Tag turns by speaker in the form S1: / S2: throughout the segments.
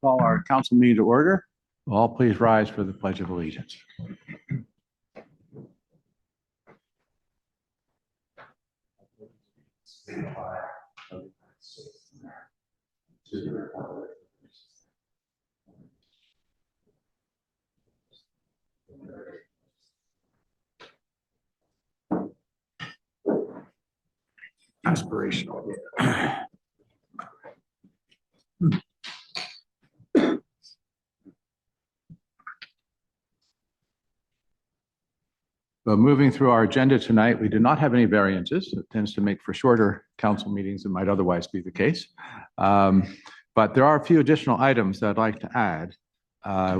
S1: Call our council meeting to order. All please rise for the Pledge of Allegiance. Aspirational. So moving through our agenda tonight, we do not have any variances. It tends to make for shorter council meetings than might otherwise be the case. But there are a few additional items that I'd like to add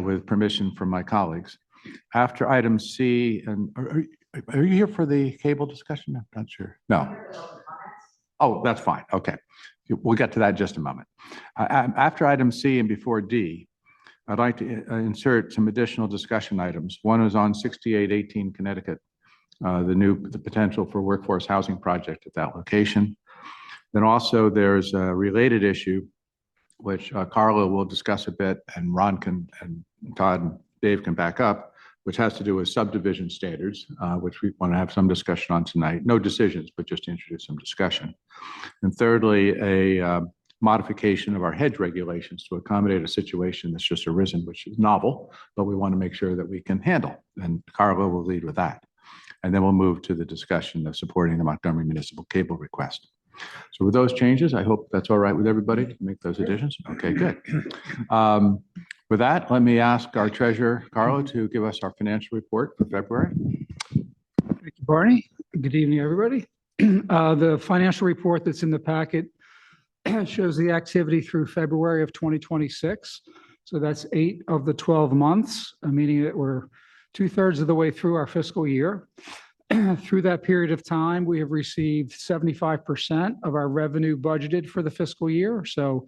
S1: with permission from my colleagues. After item C, and are you here for the cable discussion? I'm not sure. No. Oh, that's fine. Okay. We'll get to that in just a moment. After item C and before D, I'd like to insert some additional discussion items. One is on 6818 Connecticut, the potential for workforce housing project at that location. Then also there's a related issue, which Carla will discuss a bit, and Ron and Todd and Dave can back up, which has to do with subdivision standards, which we want to have some discussion on tonight. No decisions, but just to introduce some discussion. And thirdly, a modification of our hedge regulations to accommodate a situation that's just arisen, which is novel, but we want to make sure that we can handle. And Carla will lead with that. And then we'll move to the discussion of supporting the Montgomery Municipal Cable request. So with those changes, I hope that's all right with everybody to make those additions. Okay, good. With that, let me ask our treasurer, Carla, to give us our financial report for February.
S2: Thank you, Barney. Good evening, everybody. The financial report that's in the packet shows the activity through February of 2026. So that's 8 of the 12 months, meaning that we're 2/3 of the way through our fiscal year. Through that period of time, we have received 75% of our revenue budgeted for the fiscal year. So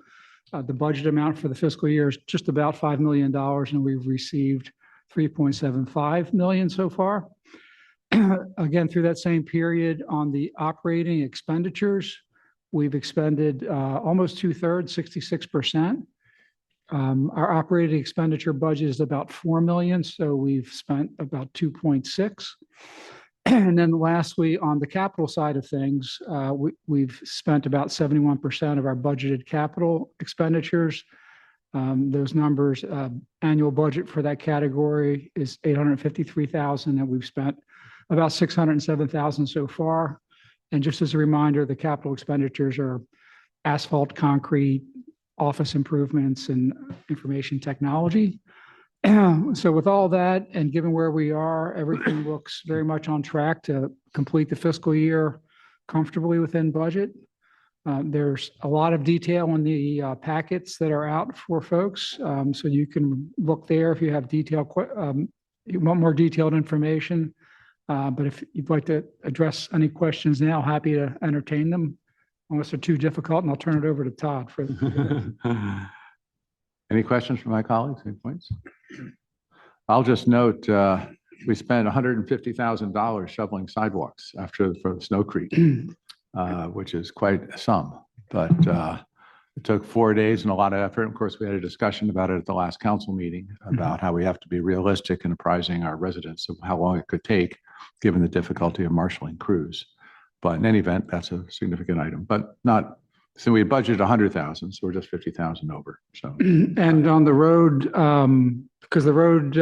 S2: the budget amount for the fiscal year is just about $5 million, and we've received $3.75 million so far. Again, through that same period on the operating expenditures, we've expended almost 2/3, 66%. Our operating expenditure budget is about $4 million, so we've spent about 2.6. And then lastly, on the capital side of things, we've spent about 71% of our budgeted capital expenditures. Those numbers, annual budget for that category is $853,000, and we've spent about $607,000 so far. And just as a reminder, the capital expenditures are asphalt, concrete, office improvements, and information technology. So with all that, and given where we are, everything looks very much on track to complete the fiscal year comfortably within budget. There's a lot of detail in the packets that are out for folks, so you can look there if you have you want more detailed information. But if you'd like to address any questions now, happy to entertain them, unless they're too difficult, and I'll turn it over to Todd for
S1: Any questions from my colleagues? Any points? I'll just note we spent $150,000 shoveling sidewalks for the Snow Creek, which is quite a sum. But it took 4 days and a lot of effort. Of course, we had a discussion about it at the last council meeting about how we have to be realistic in apprising our residents of how long it could take, given the difficulty of marshaling crews. But in any event, that's a significant item, but not. So we budgeted 100,000, so we're just 50,000 over. So,
S2: and on the road, because the road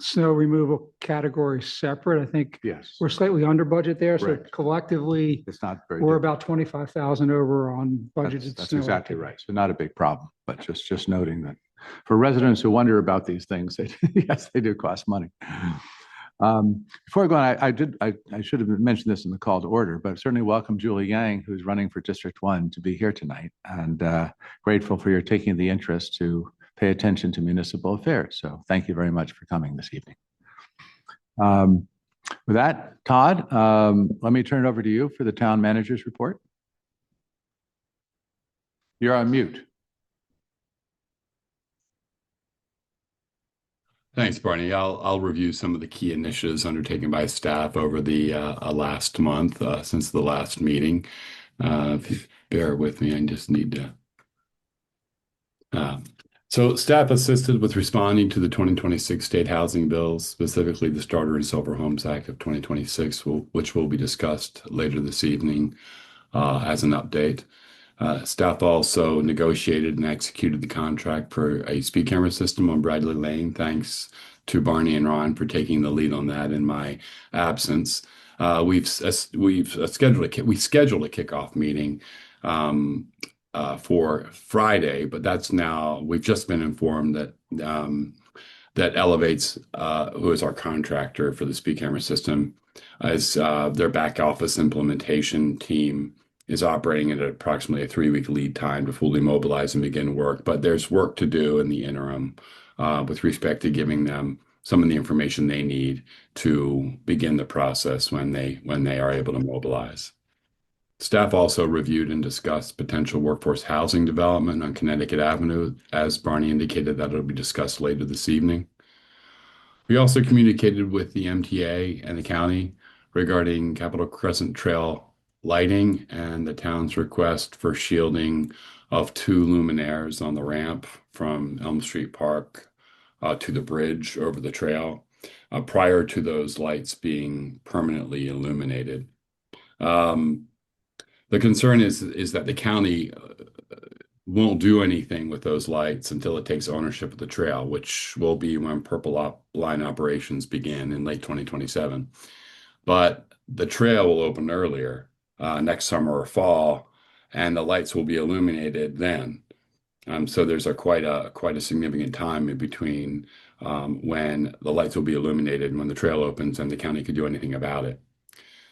S2: snow removal category is separate, I think
S1: yes,
S2: we're slightly under budget there.
S1: Correct.
S2: So collectively,
S1: it's not very.
S2: We're about 25,000 over on budgeted.
S1: That's exactly right. So not a big problem, but just noting that for residents who wonder about these things, yes, they do cost money. Before I go on, I should have mentioned this in the call to order, but certainly welcome Julie Yang, who's running for District 1, to be here tonight, and grateful for your taking the interest to pay attention to municipal affairs. So thank you very much for coming this evening. With that, Todd, let me turn it over to you for the town manager's report. You're on mute.
S3: Thanks, Barney. I'll review some of the key initiatives undertaken by staff over the last month since the last meeting. If you bear with me, I just need to So staff assisted with responding to the 2026 state housing bills, specifically the Starter and Silver Homes Act of 2026, which will be discussed later this evening as an update. Staff also negotiated and executed the contract for a speed camera system on Bradley Lane. Thanks to Barney and Ron for taking the lead on that in my absence. We've scheduled a kickoff meeting for Friday, but we've just been informed that that Elevates, who is our contractor for the speed camera system, as their back office implementation team is operating at approximately a 3-week lead time to fully mobilize and begin work. But there's work to do in the interim with respect to giving them some of the information they need to begin the process when they are able to mobilize. Staff also reviewed and discussed potential workforce housing development on Connecticut Avenue. As Barney indicated, that will be discussed later this evening. We also communicated with the MTA and the county regarding Capitol Crescent Trail lighting and the town's request for shielding of 2 luminaires on the ramp from Elm Street Park to the bridge over the trail prior to those lights being permanently illuminated. The concern is that the county won't do anything with those lights until it takes ownership of the trail, which will be when Purple Line operations begin in late 2027. But the trail will open earlier, next summer or fall, and the lights will be illuminated then. So there's quite a significant time in between when the lights will be illuminated and when the trail opens and the county could do anything about it.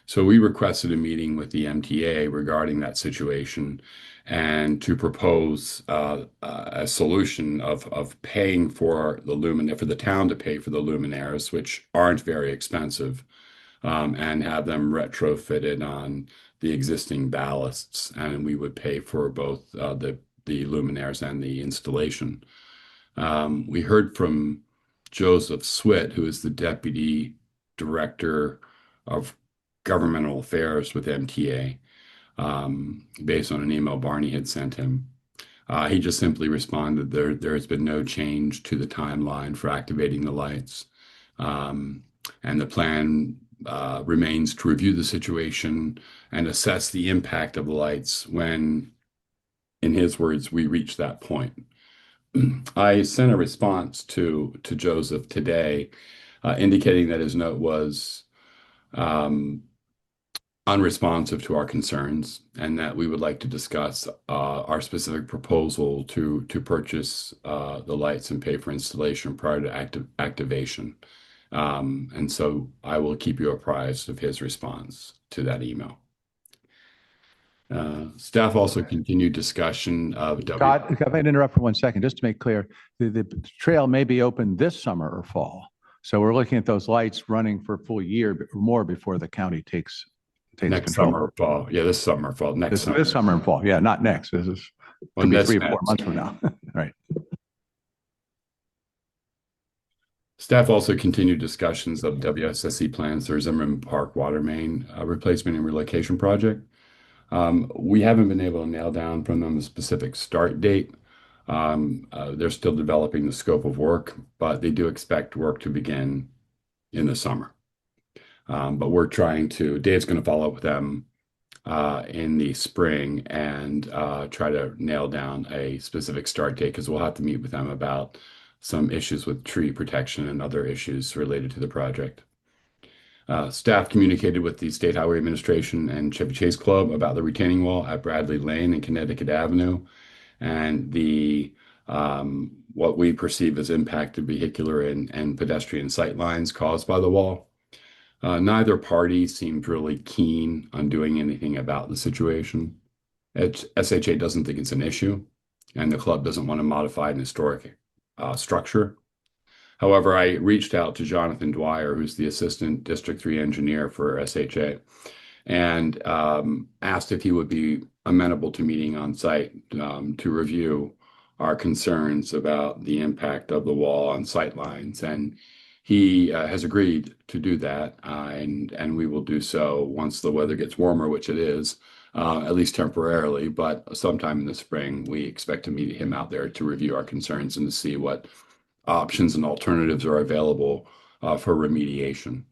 S3: So we requested a meeting with the MTA regarding that situation and to propose a solution of paying for the town to pay for the luminaires, which aren't very expensive, and have them retrofitted on the existing ballasts, and we would pay for both the luminaires and the installation. We heard from Joseph Swit, who is the Deputy Director of Governmental Affairs with MTA, based on an email Barney had sent him. He just simply responded, there has been no change to the timeline for activating the lights. And the plan remains to review the situation and assess the impact of the lights when, in his words, we reach that point. I sent a response to Joseph today, indicating that his note was unresponsive to our concerns and that we would like to discuss our specific proposal to purchase the lights and pay for installation prior to activation. And so I will keep you apprised of his response to that email. Staff also continued discussion of
S1: Scott, if I may interrupt for 1 second, just to make clear, the trail may be open this summer or fall. So we're looking at those lights running for a full year or more before the county takes
S3: next
S1: control.
S3: summer or fall. Yeah, this summer or fall.
S1: This summer and fall. Yeah, not next. This is could be 3 or 4 months from now. Right.
S3: Staff also continued discussions of WSSC plans for Zimmerman Park water main replacement and relocation project. We haven't been able to nail down from them a specific start date. They're still developing the scope of work, but they do expect work to begin in the summer. But we're Dave's going to follow up with them in the spring and try to nail down a specific start date, because we'll have to meet with them about some issues with tree protection and other issues related to the project. Staff communicated with the State Highway Administration and Chevy Chase Club about the retaining wall at Bradley Lane and Connecticut Avenue and what we perceive as impacted vehicular and pedestrian sight lines caused by the wall. Neither party seemed really keen on doing anything about the situation. SHA doesn't think it's an issue, and the club doesn't want to modify an historic structure. However, I reached out to Jonathan Dwyer, who's the Assistant District 3 Engineer for SHA, and asked if he would be amenable to meeting on site to review our concerns about the impact of the wall on sight lines. And he has agreed to do that, and we will do so once the weather gets warmer, which it is, at least temporarily, but sometime in the spring, we expect to meet him out there to review our concerns and to see what options and alternatives are available for remediation.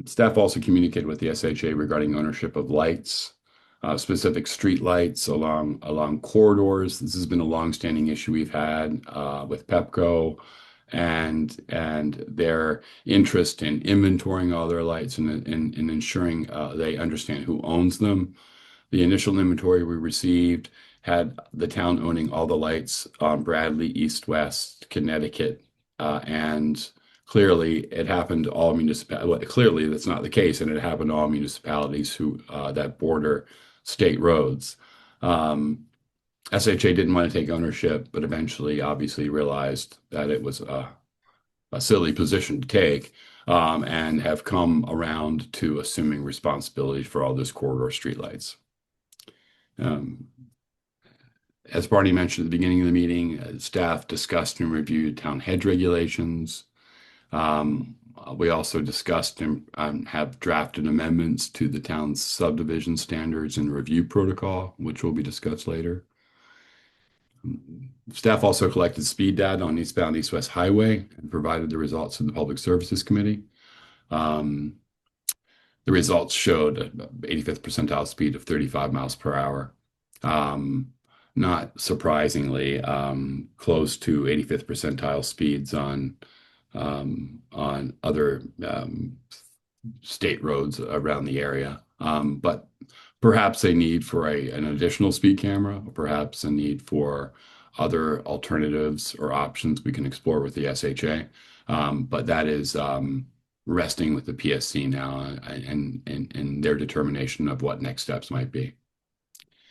S3: Staff also communicated with the SHA regarding ownership of lights, specific street lights along corridors. This has been a longstanding issue we've had with Pepco and their interest in inventorying all their lights and ensuring they understand who owns them. The initial inventory we received had the town owning all the lights on Bradley, East, West, Connecticut, and clearly it happened to all municipalities. Well, clearly that's not the case, and it happened to all municipalities who that border state roads. SHA didn't want to take ownership, but eventually obviously realized that it was a silly position to take, and have come around to assuming responsibility for all those corridor streetlights. As Barney mentioned at the beginning of the meeting, staff discussed and reviewed town hedge regulations. We also discussed and have drafted amendments to the town's subdivision standards and review protocol, which will be discussed later. Staff also collected speed data on eastbound East-West Highway and provided the results to the Public Services Committee. The results showed an 85th percentile speed of 35 miles per hour. Not surprisingly, close to 85th percentile speeds on other state roads around the area. But perhaps a need for an additional speed camera, or perhaps a need for other alternatives or options we can explore with the SHA. But that is resting with the PSC now and their determination of what next steps might be.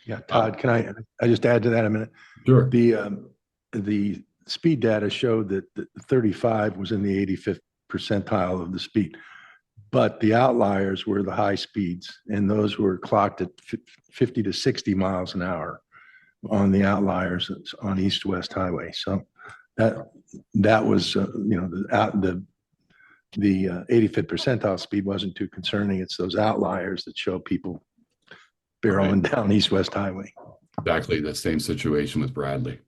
S4: Yeah, Todd, can I just add to that a minute?
S3: Sure.
S4: The speed data showed that the 35 was in the 85th percentile of the speed, but the outliers were the high speeds, and those were clocked at 50 to 60 miles an hour on the outliers on East-West Highway. So that was the 85th percentile speed wasn't too concerning. It's those outliers that show people barreling down East-West Highway.
S3: Exactly the same situation with Bradley.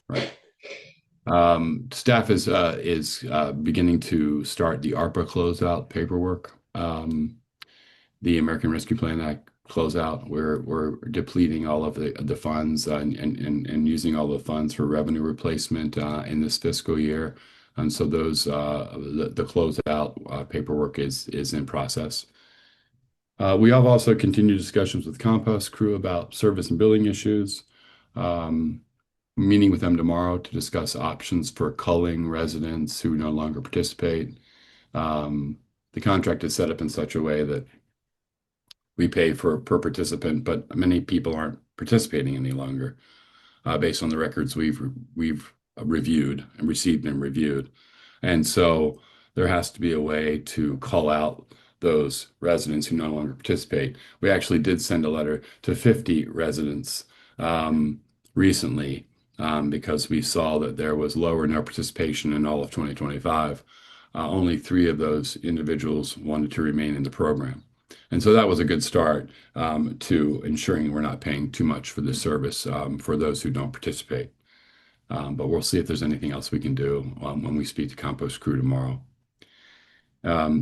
S3: Right. Staff is beginning to start the ARPA closeout paperwork. The American Rescue Plan Act closeout. We're depleting all of the funds and using all the funds for revenue replacement in this fiscal year. And so those the closeout paperwork is in process. We have also continued discussions with Comcast crew about service and billing issues. Meeting with them tomorrow to discuss options for culling residents who no longer participate. The contract is set up in such a way that we pay per participant, but many people aren't participating any longer based on the records we've reviewed and received and reviewed. And so there has to be a way to call out those residents who no longer participate. We actually did send a letter to 50 residents recently because we saw that there was low or no participation in all of 2025. Only 3 of those individuals wanted to remain in the program. And so that was a good start to ensuring we're not paying too much for the service for those who don't participate. But we'll see if there's anything else we can do when we speak to Compost crew tomorrow.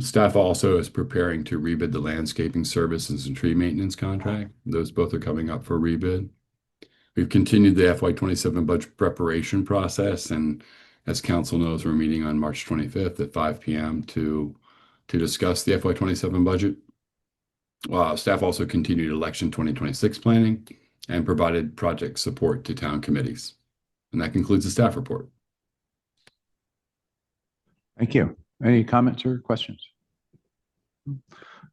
S3: Staff also is preparing to rebid the landscaping services and tree maintenance contract. Those both are coming up for rebid. We've continued the FY27 budget preparation process, and as council knows, we're meeting on March 25th at 5 p.m. to discuss the FY27 budget. Staff also continued election 2026 planning and provided project support to town committees. And that concludes the staff report.
S1: Thank you. Any comments or questions?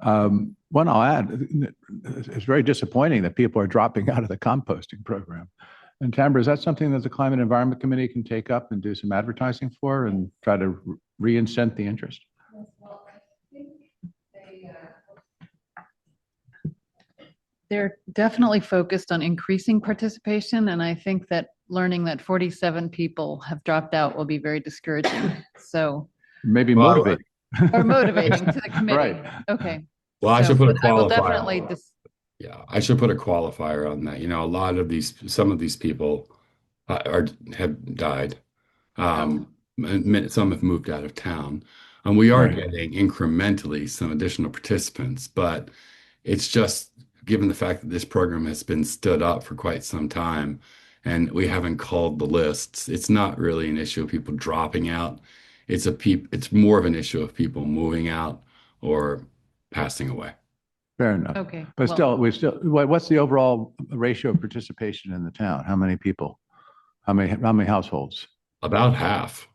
S1: One I'll add, it's very disappointing that people are dropping out of the composting program. And Tambra, is that something that the Climate and Environment Committee can take up and do some advertising for and try to re-incent the interest?
S5: Well, I think they're definitely focused on increasing participation, and I think that learning that 47 people have dropped out will be very discouraging. So
S1: maybe motivating.
S5: Or motivating to the committee.
S1: Right.
S5: Okay.
S3: Well, I
S5: So,
S3: should put a
S5: but I will
S3: qualifier.
S5: definitely
S3: Yeah, I should put a qualifier on that. A lot of some of these people have died. Some have moved out of town, and we are
S1: Right.
S3: getting incrementally some additional participants, but it's just given the fact that this program has been stood up for quite some time and we haven't called the lists, it's not really an issue of people dropping out. It's more of an issue of people moving out or passing away.
S1: Fair enough.
S5: okay.
S1: But
S5: Well,
S1: what's the overall ratio of participation in the town? How many people? How many households?
S3: About half,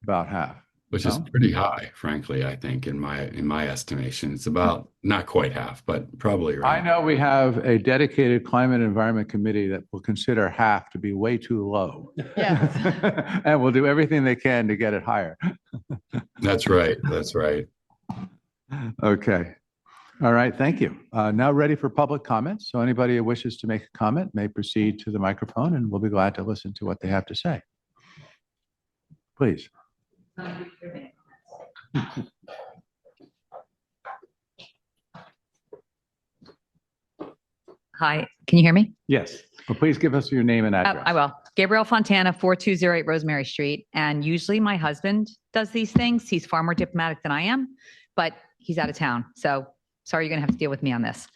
S1: About half.
S3: which is
S1: Well,
S3: pretty high, frankly, I think in my estimation. It's about not quite half, but probably
S1: I
S3: around.
S1: know we have a dedicated climate and environment committee that will consider half to be way too low.
S5: yes.
S1: And will do everything they can to get it higher.
S3: That's right. That's right.
S1: Okay. All right. Thank you. Now ready for public comments. So anybody who wishes to make a comment may proceed to the microphone and we'll be glad to listen to what they have to say. Please.
S6: Hi, can you hear me?
S1: Yes. Well, please give us your name and address.
S6: I will. Gabrielle Fontana, 4208 Rosemary Street. And usually my husband does these things. He's far more diplomatic than I am, but he's out of town. So sorry, you're going to have to deal with me on this.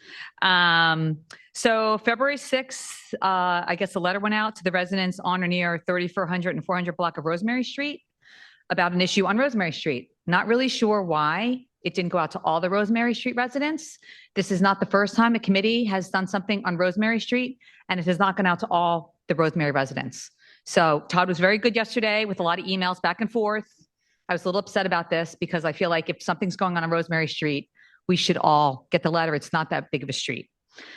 S6: So February 6th, I guess a letter went out to the residents on or near 3400 and 400 block of Rosemary Street about an issue on Rosemary Street. Not really sure why it didn't go out to all the Rosemary Street residents. This is not the first time a committee has done something on Rosemary Street, and it has not gone out to all the Rosemary residents. So Todd was very good yesterday with a lot of emails back and forth. I was a little upset about this because I feel like if something's going on Rosemary Street, we should all get the letter. It's not that big of a street.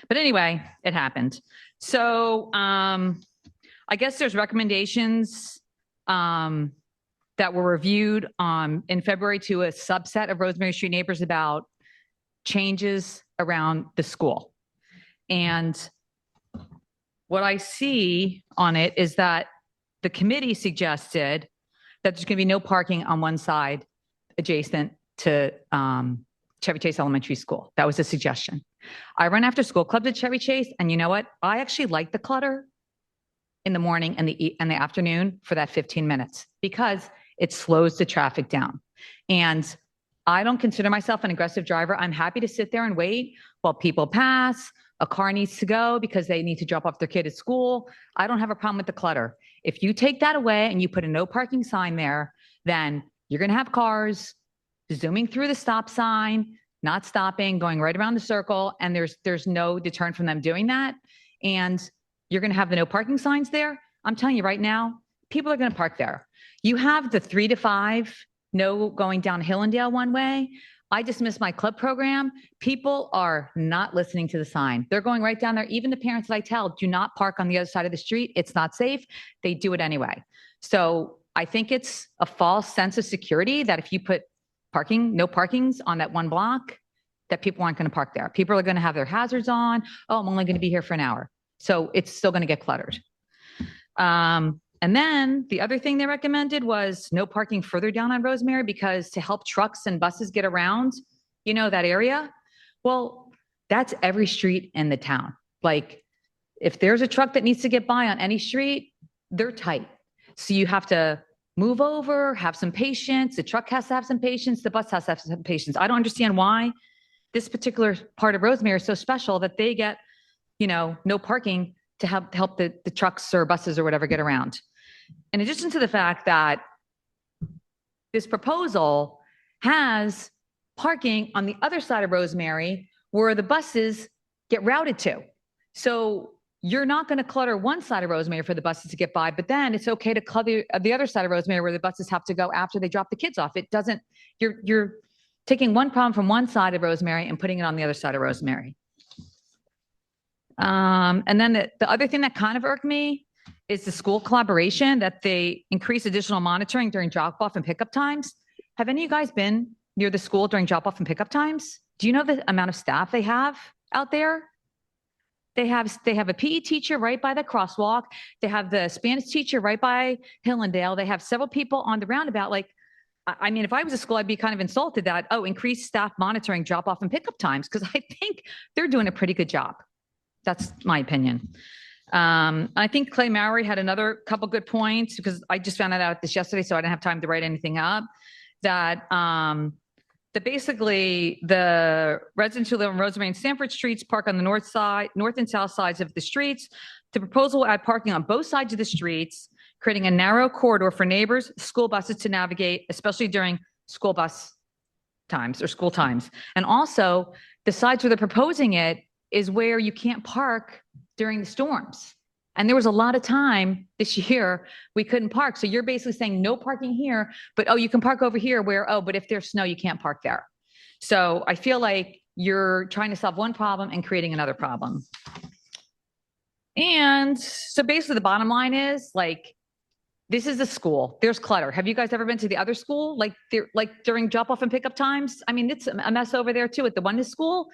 S6: But anyway, it happened. So I guess there's recommendations that were reviewed in February to a subset of Rosemary Street neighbors about changes around the school. And what I see on it is that the committee suggested that there's going to be no parking on one side adjacent to Chevy Chase Elementary School. That was a suggestion. I run after school clubs at Chevy Chase, and you know what? I actually like the clutter in the morning and the afternoon for that 15 minutes because it slows the traffic down. And I don't consider myself an aggressive driver. I'm happy to sit there and wait while people pass. A car needs to go because they need to drop off their kid at school. I don't have a problem with the clutter. If you take that away and you put a no parking sign there, then you're going to have cars zooming through the stop sign, not stopping, going right around the circle. And there's no deterrent from them doing that. And you're going to have the no parking signs there. I'm telling you right now, people are going to park there. You have the 3 to 5, no going down Hillendale one way. I dismissed my club program. People are not listening to the sign. They're going right down there. Even the parents that I tell, do not park on the other side of the street. It's not safe. They do it anyway. So I think it's a false sense of security that if you put no parkings on that one block, that people aren't going to park there. People are going to have their hazards on. Oh, I'm only going to be here for an hour. So it's still going to get cluttered. And then the other thing they recommended was no parking further down on Rosemary because to help trucks and buses get around, that area. Well, that's every street in the town. Like if there's a truck that needs to get by on any street, they're tight. So you have to move over, have some patience. The truck has to have some patience. The bus has to have some patience. I don't understand why this particular part of Rosemary is so special that they get, no parking to help the trucks or buses or whatever get around. In addition to the fact that this proposal has parking on the other side of Rosemary where the buses get routed to. So you're not going to clutter one side of Rosemary for the buses to get by, but then it's okay to clutter the other side of Rosemary where the buses have to go after they drop the kids off. It doesn't, you're taking one problem from one side of Rosemary and putting it on the other side of Rosemary. And then the other thing that kind of irked me is the school collaboration, that they increase additional monitoring during drop-off and pickup times. Have any of you guys been near the school during drop-off and pickup times? Do you know the amount of staff they have out there? They have a PE teacher right by the crosswalk. They have the Spanish teacher right by Hillendale. They have several people on the roundabout. Like, I mean, if I was a school, I'd be kind of insulted that, oh, increase staff monitoring drop off and pickup times, because I think they're doing a pretty good job. That's my opinion. I think Clay Mowry had another couple good points, because I just found out this yesterday, so I didn't have time to write anything up. That basically the residents who live on Rosemary and Sanford Streets park on the north and south sides of the streets. The proposal will add parking on both sides of the streets, creating a narrow corridor for neighbors, school buses to navigate, especially during school bus times or school times. And also, the sides where they're proposing it is where you can't park during the storms. And there was a lot of time this year we couldn't park. So you're basically saying no parking here, but oh, you can park over here where, oh, but if there's snow, you can't park there. So I feel like you're trying to solve one problem and creating another problem. And so basically the bottom line is, like, this is a school. There's clutter. Have you guys ever been to the other school? Like during drop off and pickup times? I mean, it's a mess over there too. At the one school,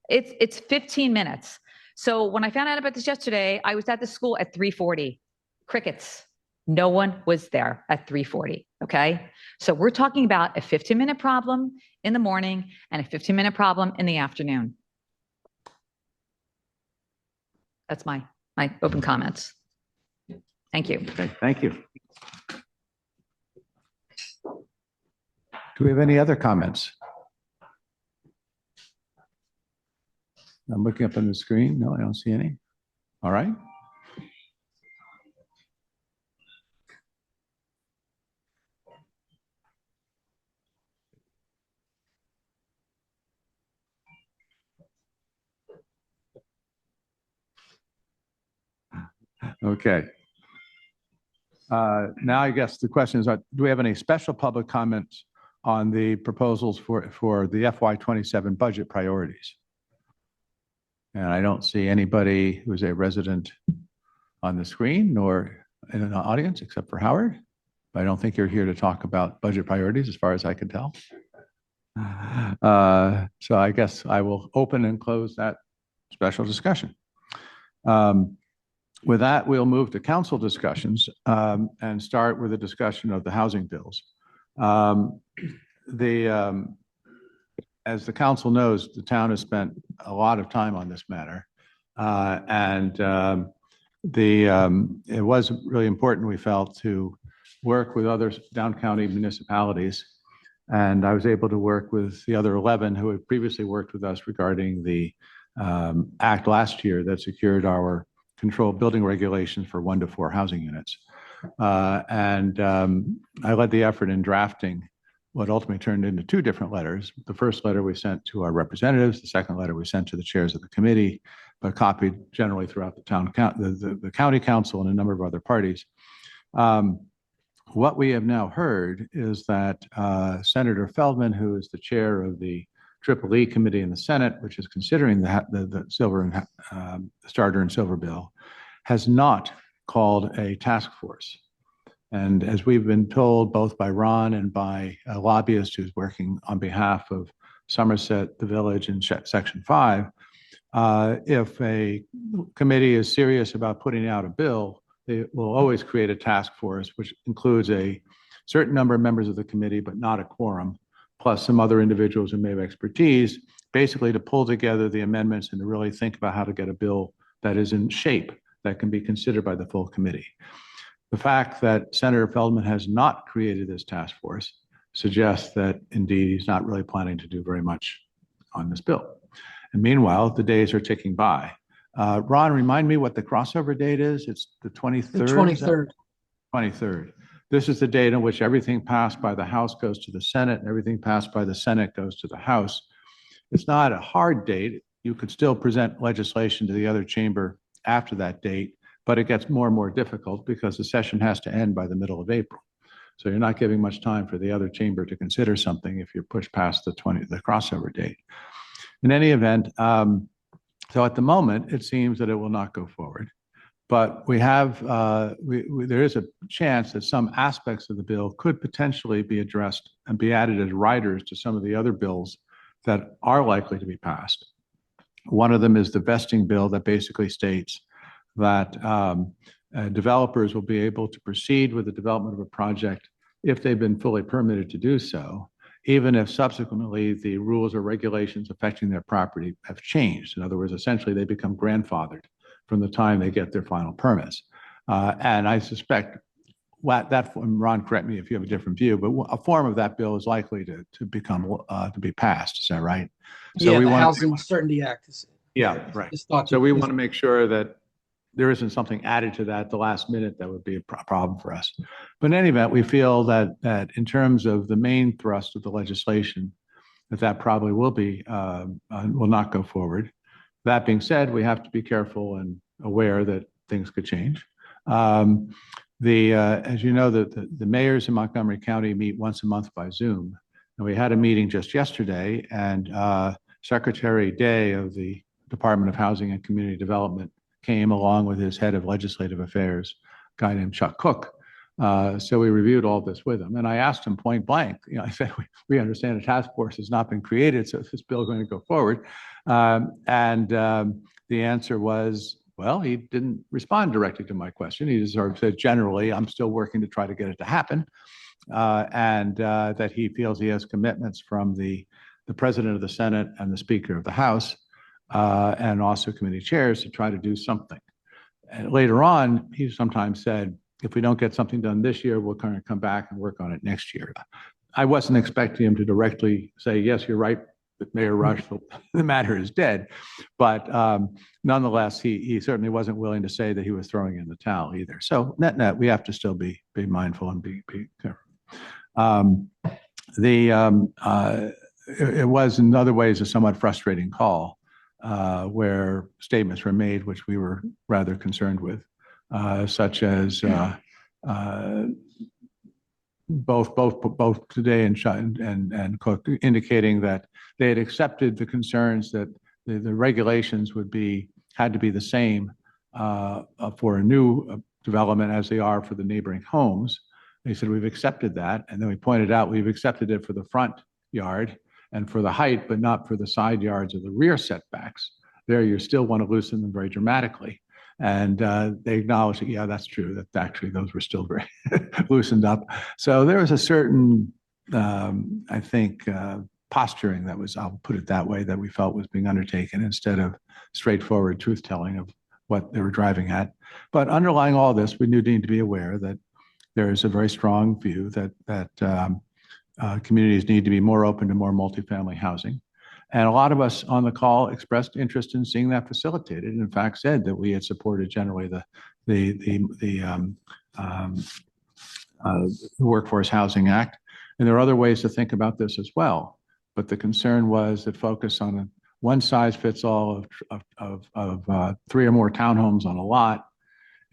S6: it's 15 minutes. So when I found out about this yesterday, I was at the school at 3:40. Crickets. No one was there at 3:40. Okay. So we're talking about a 15-minute problem in the morning and a 15-minute problem in the afternoon. That's my open comments. Thank you.
S1: Okay, thank you. Do we have any other comments? I'm looking up on the screen. No, I don't see any. All right. Okay. Now I guess the question is, do we have any special public comments on the proposals for the FY27 budget priorities? And I don't see anybody who's a resident on the screen nor in the audience except for Howard. But I don't think you're here to talk about budget priorities as far as I can tell. So I guess I will open and close that special discussion. With that, we'll move to council discussions and start with a discussion of the housing bills. As the council knows, the town has spent a lot of time on this matter. It was really important, we felt, to work with other down county municipalities. And I was able to work with the other 11 who had previously worked with us regarding the act last year that secured our controlled building regulations for 1 to 4 housing units. I led the effort in drafting what ultimately turned into 2 different letters. The first letter we sent to our representatives, the second letter we sent to the chairs of the committee, but copied generally throughout the town, the county council and a number of other parties. What we have now heard is that Senator Feldman, who is the chair of the Triple E committee in the Senate, which is considering the silver and starter and silver bill, has not called a task force. And as we've been told both by Ron and by a lobbyist who's working on behalf of Somerset, the Village, and Section 5, if a committee is serious about putting out a bill, they will always create a task force, which includes a certain number of members of the committee, but not a quorum, plus some other individuals who may have expertise, basically to pull together the amendments and to really think about how to get a bill that is in shape that can be considered by the full committee. The fact that Senator Feldman has not created this task force suggests that indeed he's not really planning to do very much on this bill. And meanwhile, the days are ticking by. Ron, remind me what the crossover date is. It's the 23rd?
S2: The 23rd.
S1: 23rd. This is the date in which everything passed by the House goes to the Senate and everything passed by the Senate goes to the House. It's not a hard date. You could still present legislation to the other chamber after that date, but it gets more and more difficult because the session has to end by the middle of April. So you're not giving much time for the other chamber to consider something if you're pushed past the crossover date. In any event, so at the moment, it seems that it will not go forward. But we have, there is a chance that some aspects of the bill could potentially be addressed and be added as riders to some of the other bills that are likely to be passed. One of them is the vesting bill that basically states that developers will be able to proceed with the development of a project if they've been fully permitted to do so, even if subsequently the rules or regulations affecting their property have changed. In other words, essentially they become grandfathered from the time they get their final permits. And I suspect that, Ron, correct me if you have a different view, but a form of that bill is likely to become, to be passed. Is that right? So
S7: Yeah,
S1: we
S7: the
S1: want
S7: Housing Certainty Act is.
S1: Yeah, right.
S7: is thought
S1: So
S7: to-
S1: we want to make sure that there isn't something added to that at the last minute that would be a problem for us. But in any event, we feel that in terms of the main thrust of the legislation, that probably will not go forward. That being said, we have to be careful and aware that things could change. As you know, the mayors in Montgomery County meet once a month by Zoom. And we had a meeting just yesterday, and Secretary Day of the Department of Housing and Community Development came along with his head of legislative affairs, a guy named Chuck Cook. So we reviewed all this with him, and I asked him point blank, I said, we understand a task force has not been created, so is this bill going to go forward? The answer was, well, he didn't respond directly to my question. He just sort of said, generally, I'm still working to try to get it to happen, and that he feels he has commitments from the President of the Senate and the Speaker of the House, and also committee chairs to try to do something. And later on, he sometimes said, if we don't get something done this year, we'll kind of come back and work on it next year. I wasn't expecting him to directly say, yes, you're right, Mayor Rush, the matter is dead. But nonetheless, he certainly wasn't willing to say that he was throwing in the towel either. So net, we have to still be mindful and be careful. It was in other ways a somewhat frustrating call where statements were made which we were rather concerned with, such as both today and Cook indicating that they had accepted the concerns that the regulations had to be the same for a new development as they are for the neighboring homes. They said, we've accepted that. And then we pointed out we've accepted it for the front yard and for the height, but not for the side yards or the rear setbacks. There, you still want to loosen them very dramatically. And they acknowledged that, yeah, that's true, that actually those were still very loosened up. So there was a certain, I think, posturing that was, I'll put it that way, that we felt was being undertaken instead of straightforward truth-telling of what they were driving at. But underlying all this, we need to be aware that there is a very strong view that communities need to be more open to more multifamily housing. And a lot of us on the call expressed interest in seeing that facilitated, and in fact said that we had supported generally the Workforce Housing Act. And there are other ways to think about this as well. But the concern was that focus on a one-size-fits-all of 3 or more townhomes on a lot,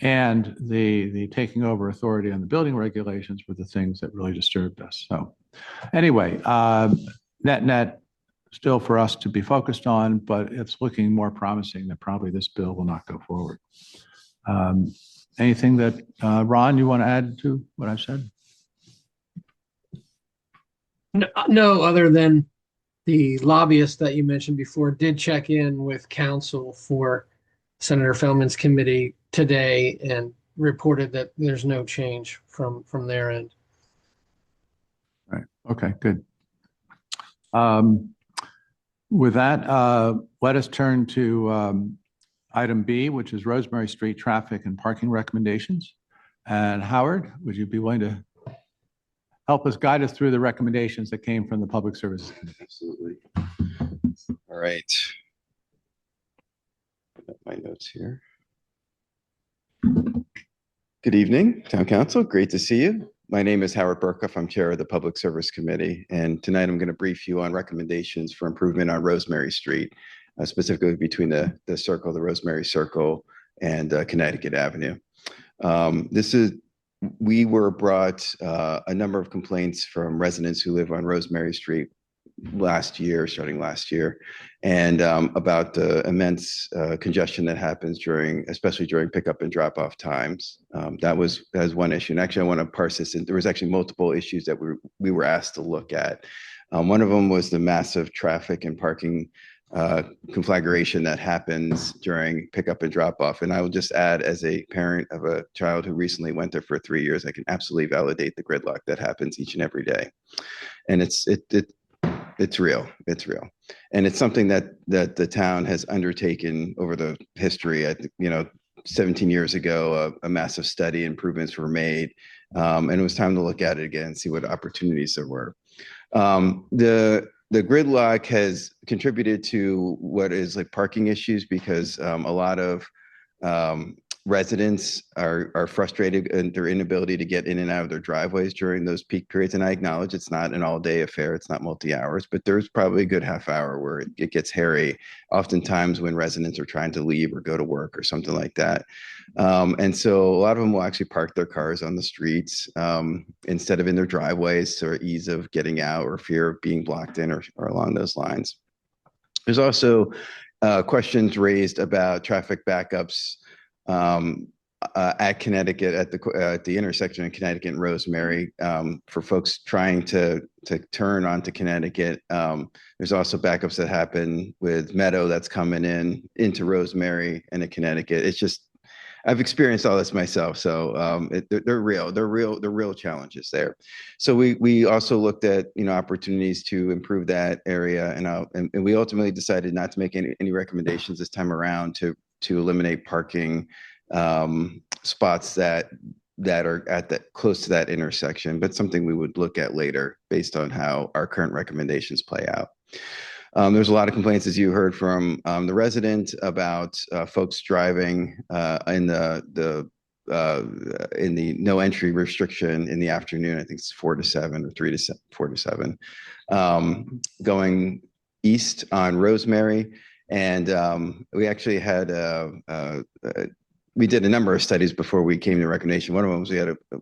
S1: and the taking over authority on the building regulations were the things that really disturbed us. So anyway, net, still for us to be focused on, but it's looking more promising that probably this bill will not go forward. Anything that, Ron, you want to add to what I've said?
S7: No, other than the lobbyist that you mentioned before did check in with counsel for Senator Feldman's committee today and reported that there's no change from their end.
S1: Right. Okay, good. With that, let us turn to item B, which is Rosemary Street traffic and parking recommendations. And Howard, would you be willing to help us guide us through the recommendations that came from the Public Services Committee?
S8: Absolutely. All right. Put up my notes here. Good evening, Town Council. Great to see you. My name is Howard Burkhoff. I'm chair of the Public Service Committee. And tonight I'm going to brief you on recommendations for improvement on Rosemary Street, specifically between the circle, the Rosemary Circle, and Connecticut Avenue. We were brought a number of complaints from residents who live on Rosemary Street starting last year, and about the immense congestion that happens especially during pickup and drop off times. That was one issue. And actually, I want to parse this. And there was actually multiple issues that we were asked to look at. One of them was the massive traffic and parking conflagration that happens during pickup and drop off. And I will just add, as a parent of a child who recently went there for 3 years, I can absolutely validate the gridlock that happens each and every day. And it's real. It's real. And it's something that the town has undertaken over the history. 17 years ago, a massive study, improvements were made. And it was time to look at it again and see what opportunities there were. The gridlock has contributed to what is like parking issues, because a lot of residents are frustrated in their inability to get in and out of their driveways during those peak periods. And I acknowledge it's not an all-day affair, it's not multi-hours, but there's probably a good half hour where it gets hairy, oftentimes when residents are trying to leave or go to work or something like that. And so a lot of them will actually park their cars on the streets instead of in their driveways, for ease of getting out or fear of being blocked in, or along those lines. There's also questions raised about traffic backups at Connecticut, at the intersection of Connecticut and Rosemary, for folks trying to turn onto Connecticut. There's also backups that happen with Meadow that's coming into Rosemary and to Connecticut. It's just, I've experienced all this myself, so they're real challenges there. So we also looked at opportunities to improve that area, and we ultimately decided not to make any recommendations this time around to eliminate parking spots that are close to that intersection, but something we would look at later based on how our current recommendations play out. There's a lot of complaints, as you heard from the resident, about folks driving in the no entry restriction in the afternoon. I think it's 4 to 7 or 4 to 7, going east on Rosemary. And we actually had we did a number of studies before we came to recommendation. One of them was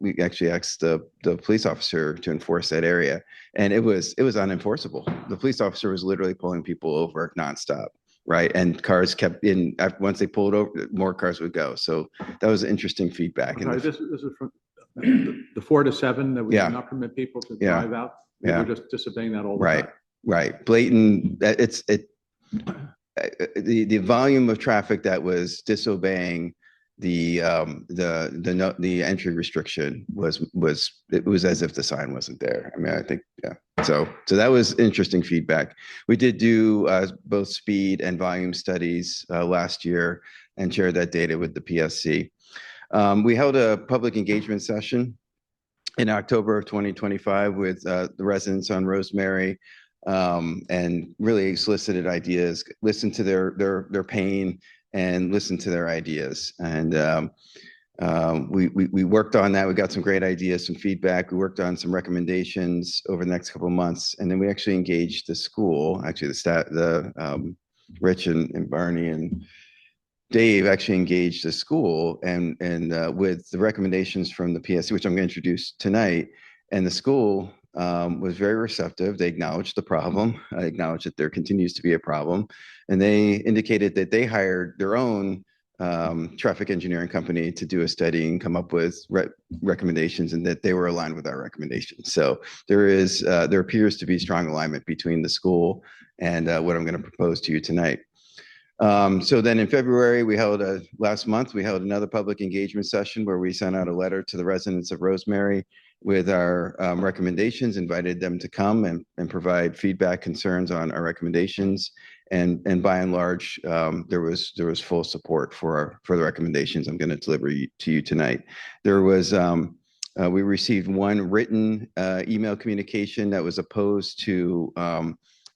S8: we actually asked the police officer to enforce that area, and it was unenforceable. The police officer was literally pulling people over nonstop, right? And cars kept in. Once they pulled over, more cars would go. So that was interesting feedback.
S1: Sorry, this is from the 4 to 7 that we do not permit people to drive out. We're just disobeying that all the time.
S8: Right. Blatant. The volume of traffic that was disobeying the entry restriction was as if the sign wasn't there. I mean, I think, so that was interesting feedback. We did do both speed and volume studies last year and shared that data with the PSC. We held a public engagement session in October of 2025 with the residents on Rosemary, and really solicited ideas, listened to their pain and listened to their ideas. And we worked on that. We got some great ideas, some feedback. We worked on some recommendations over the next couple of months. And then we actually engaged the school, actually Rich and Barney and Dave actually engaged the school and with the recommendations from the PSC, which I'm going to introduce tonight. And the school was very receptive. They acknowledged the problem. I acknowledged that there continues to be a problem. And they indicated that they hired their own traffic engineering company to do a study and come up with recommendations, and that they were aligned with our recommendations. So there appears to be strong alignment between the school and what I'm going to propose to you tonight. So then in February, last month, we held another public engagement session where we sent out a letter to the residents of Rosemary with our recommendations, invited them to come and provide feedback, concerns on our recommendations. And by and large, there was full support for the recommendations I'm going to deliver to you tonight. There was, we received one written email communication that was opposed to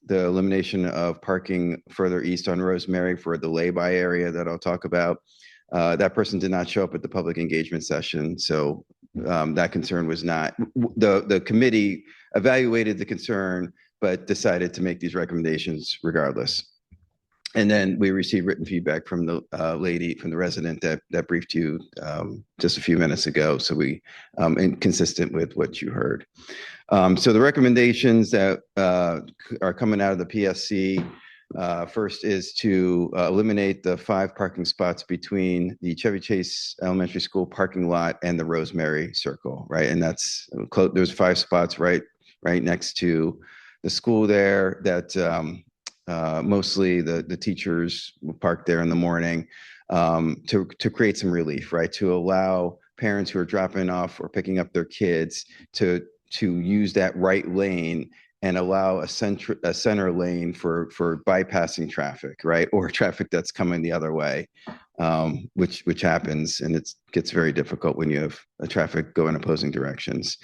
S8: the elimination of parking further east on Rosemary for the lay-by area that I'll talk about. That person did not show up at the public engagement session, so that concern was not, the committee evaluated the concern, but decided to make these recommendations regardless. And then we received written feedback from the from the resident that briefed you just a few minutes ago. So and consistent with what you heard. So the recommendations that are coming out of the PSC, first is to eliminate the 5 parking spots between the Chevy Chase Elementary School parking lot and the Rosemary Circle, right? And that's there's 5 spots right next to the school there that mostly the teachers park there in the morning, to create some relief, right? To allow parents who are dropping off or picking up their kids to use that right lane and allow a center lane for bypassing traffic, right? Or traffic that's coming the other way, which happens, and it gets very difficult when you have a traffic go in opposing directions.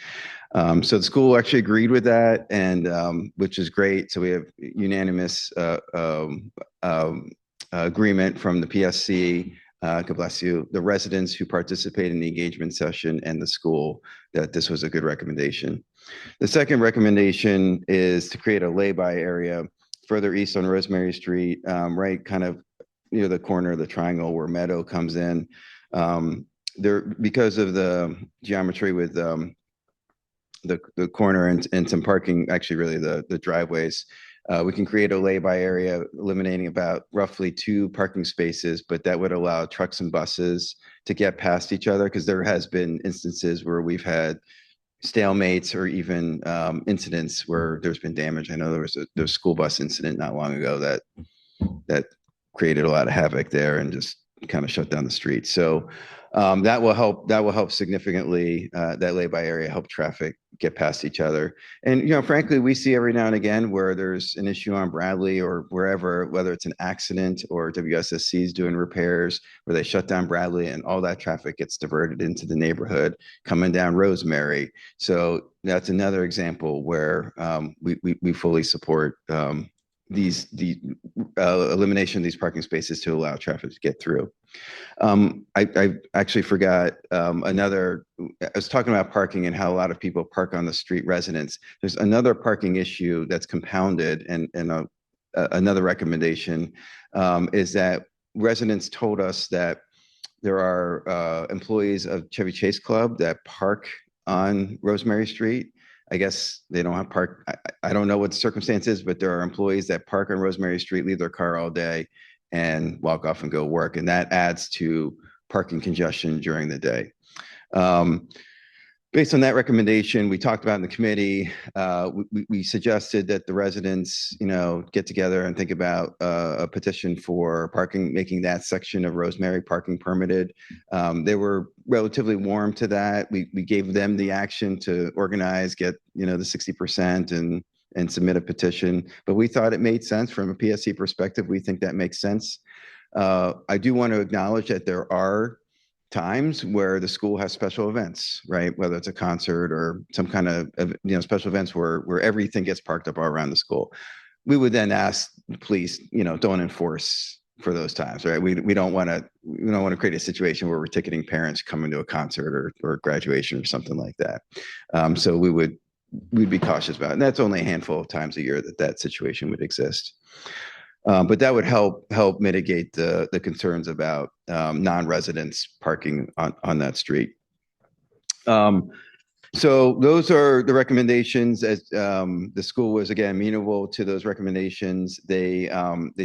S8: So the school actually agreed with that, and which is great. So we have unanimous agreement from the PSC, God bless you, the residents who participated in the engagement session, and the school, that this was a good recommendation. The second recommendation is to create a lay-by area further east on Rosemary Street, right kind of near the corner of the triangle where Meadow comes in. There, because of the geometry with the corner and some parking, actually really the driveways, we can create a lay-by area, eliminating about roughly 2 parking spaces, but that would allow trucks and buses to get past each other, because there has been instances where we've had stalemates or even incidents where there's been damage. I know there was a school bus incident not long ago that created a lot of havoc there and just kind of shut down the street. So that will help significantly. That lay-by area help traffic get past each other. And frankly, we see every now and again where there's an issue on Bradley or wherever, whether it's an accident or WSSC is doing repairs, where they shut down Bradley and all that traffic gets diverted into the neighborhood coming down Rosemary. So that's another example where we fully support the elimination of these parking spaces to allow traffic to get through. I actually forgot I was talking about parking and how a lot of people park on the street, residents. There's another parking issue that's compounded, and another recommendation is that residents told us that there are employees of Chevy Chase Club that park on Rosemary Street. I guess they don't have park. I don't know what the circumstance is, but there are employees that park on Rosemary Street, leave their car all day, and walk off and go work. And that adds to parking congestion during the day. Based on that recommendation, we talked about in the committee, we suggested that the residents, get together and think about a petition for parking, making that section of Rosemary parking permitted. They were relatively warm to that. We gave them the action to organize, get, the 60% and submit a petition, but we thought it made sense from a PSC perspective. We think that makes sense. I do want to acknowledge that there are times where the school has special events, right? Whether it's a concert or some kind of, special events where everything gets parked up all around the school. We would then ask the police, don't enforce for those times, right? We don't want to create a situation where we're ticketing parents coming to a concert or graduation or something like that. So we'd be cautious about it. And that's only a handful of times a year that situation would exist. But that would help mitigate the concerns about non-residents parking on that street. So those are the recommendations. As the school was again amenable to those recommendations, they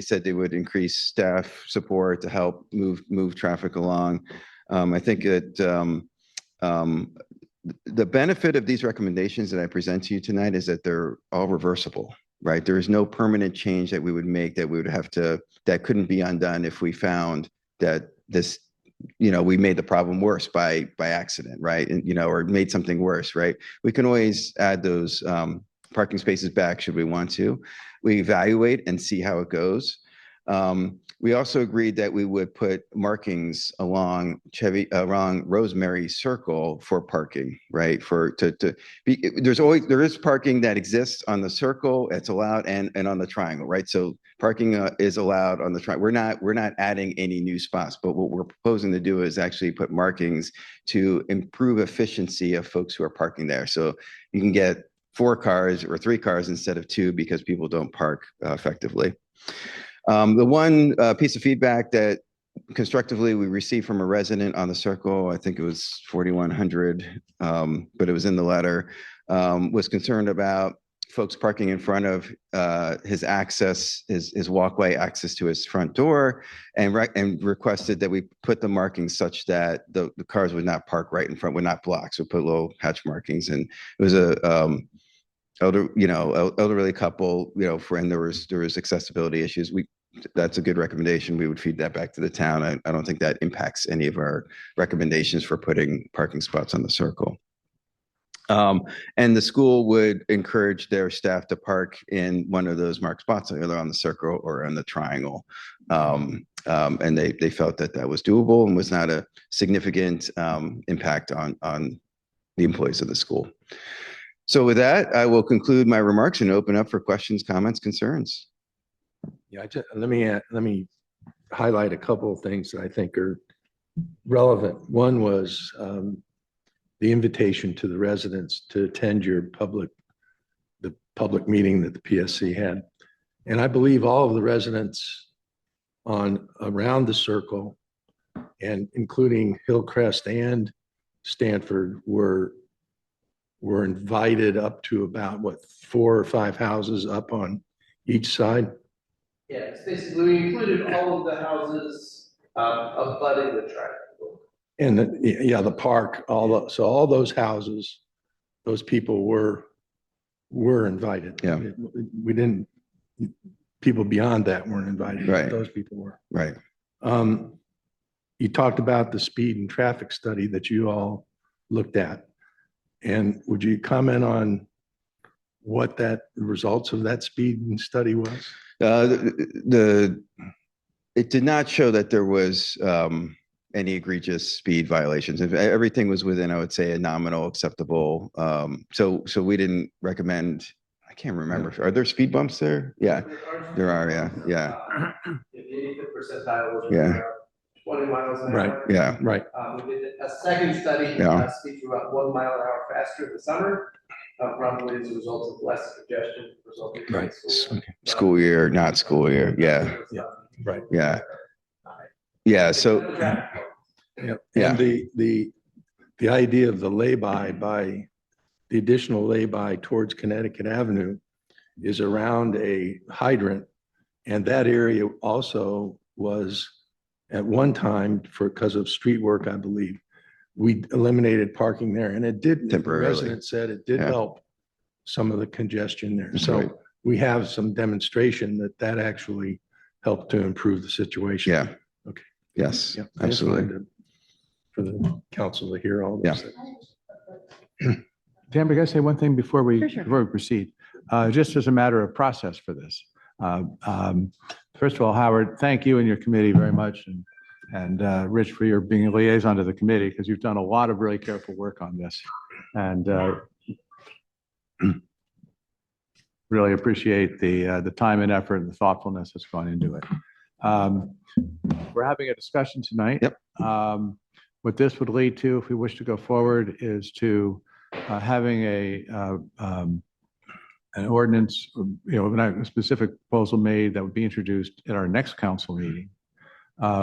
S8: said they would increase staff support to help move traffic along. I think that the benefit of these recommendations that I present to you tonight is that they're all reversible. Right. There is no permanent change that we would make that couldn't be undone if we found that this, we made the problem worse by accident. Right. And, or made something worse. Right. We can always add those parking spaces back should we want to. We evaluate and see how it goes. We also agreed that we would put markings along Rosemary Circle for parking, right? There is parking that exists on the circle. It's allowed and on the triangle, right? So parking is allowed on the triangle. We're not adding any new spots, but what we're proposing to do is actually put markings to improve efficiency of folks who are parking there. So you can get 4 cars or 3 cars instead of 2 because people don't park effectively. The one piece of feedback that constructively we received from a resident on the circle, I think it was 4,100, but it was in the letter, was concerned about folks parking in front of his walkway access to his front door, and requested that we put the markings such that the cars would not park right in front, would not block. So put little hatch markings, and it was elderly couple, friend, there was accessibility issues. That's a good recommendation. We would feed that back to the town. I don't think that impacts any of our recommendations for putting parking spots on the circle. And the school would encourage their staff to park in one of those marked spots, either on the circle or on the triangle. And they felt that was doable and was not a significant impact on the employees of the school. So with that, I will conclude my remarks and open up for questions, comments, concerns.
S4: Yeah, let me highlight a couple of things that I think are relevant. One was the invitation to the residents to attend the public meeting that the PSC had. And I believe all of the residents around the circle, and including Hillcrest and Stanford, were invited up to about 4 or 5 houses up on each side.
S9: Yeah, it's basically, we included all of the houses abutting the triangle.
S4: And the park, so all those houses, those people were invited.
S8: Yeah.
S4: We didn't, people beyond that weren't invited.
S8: Right.
S4: Those people were.
S8: Right.
S4: You talked about the speed and traffic study that you all looked at. And would you comment on what the results of that speed and study was?
S8: It did not show that there was any egregious speed violations. If everything was within, I would say, a nominal acceptable. So we didn't recommend. I can't remember. Are there speed bumps there? Yeah, there are. Yeah.
S9: The 85th percentile was
S8: Yeah.
S9: around 20 miles an
S4: Right.
S9: hour.
S8: Yeah.
S4: Right.
S9: We did a second study,
S8: Yeah.
S9: speeds were about 1 mile an hour faster in the summer, probably as a result of less congestion resulting from
S4: Right.
S8: School year, not school year. Yeah.
S4: Yeah. Right.
S8: Yeah. Yeah. So.
S4: Yep.
S8: Yeah.
S4: And the idea of the the additional lay-by towards Connecticut Avenue is around a hydrant. And that area also was at one time, because of street work, I believe, we eliminated parking there, and it did.
S8: Temporarily.
S4: The resident said it did
S8: Yeah.
S4: help some of the congestion there.
S8: That's
S4: So
S8: right.
S4: we have some demonstration that actually helped to improve the situation.
S8: Yeah.
S4: Okay.
S8: Yes.
S4: Yeah, I just
S8: Absolutely.
S4: wanted for the council to hear all those things.
S1: Dan, can I say one thing before we
S5: Sure.
S1: proceed? Just as a matter of process for this. First of all, Howard, thank you and your committee very much, and Rich, for your being a liaison to the committee, because you've done a lot of really careful work on this, and really appreciate the time and effort and the thoughtfulness that's gone into it. We're having a discussion tonight.
S8: Yep.
S1: What this would lead to, if we wish to go forward, is to having an ordinance, a specific proposal made that would be introduced at our next council meeting,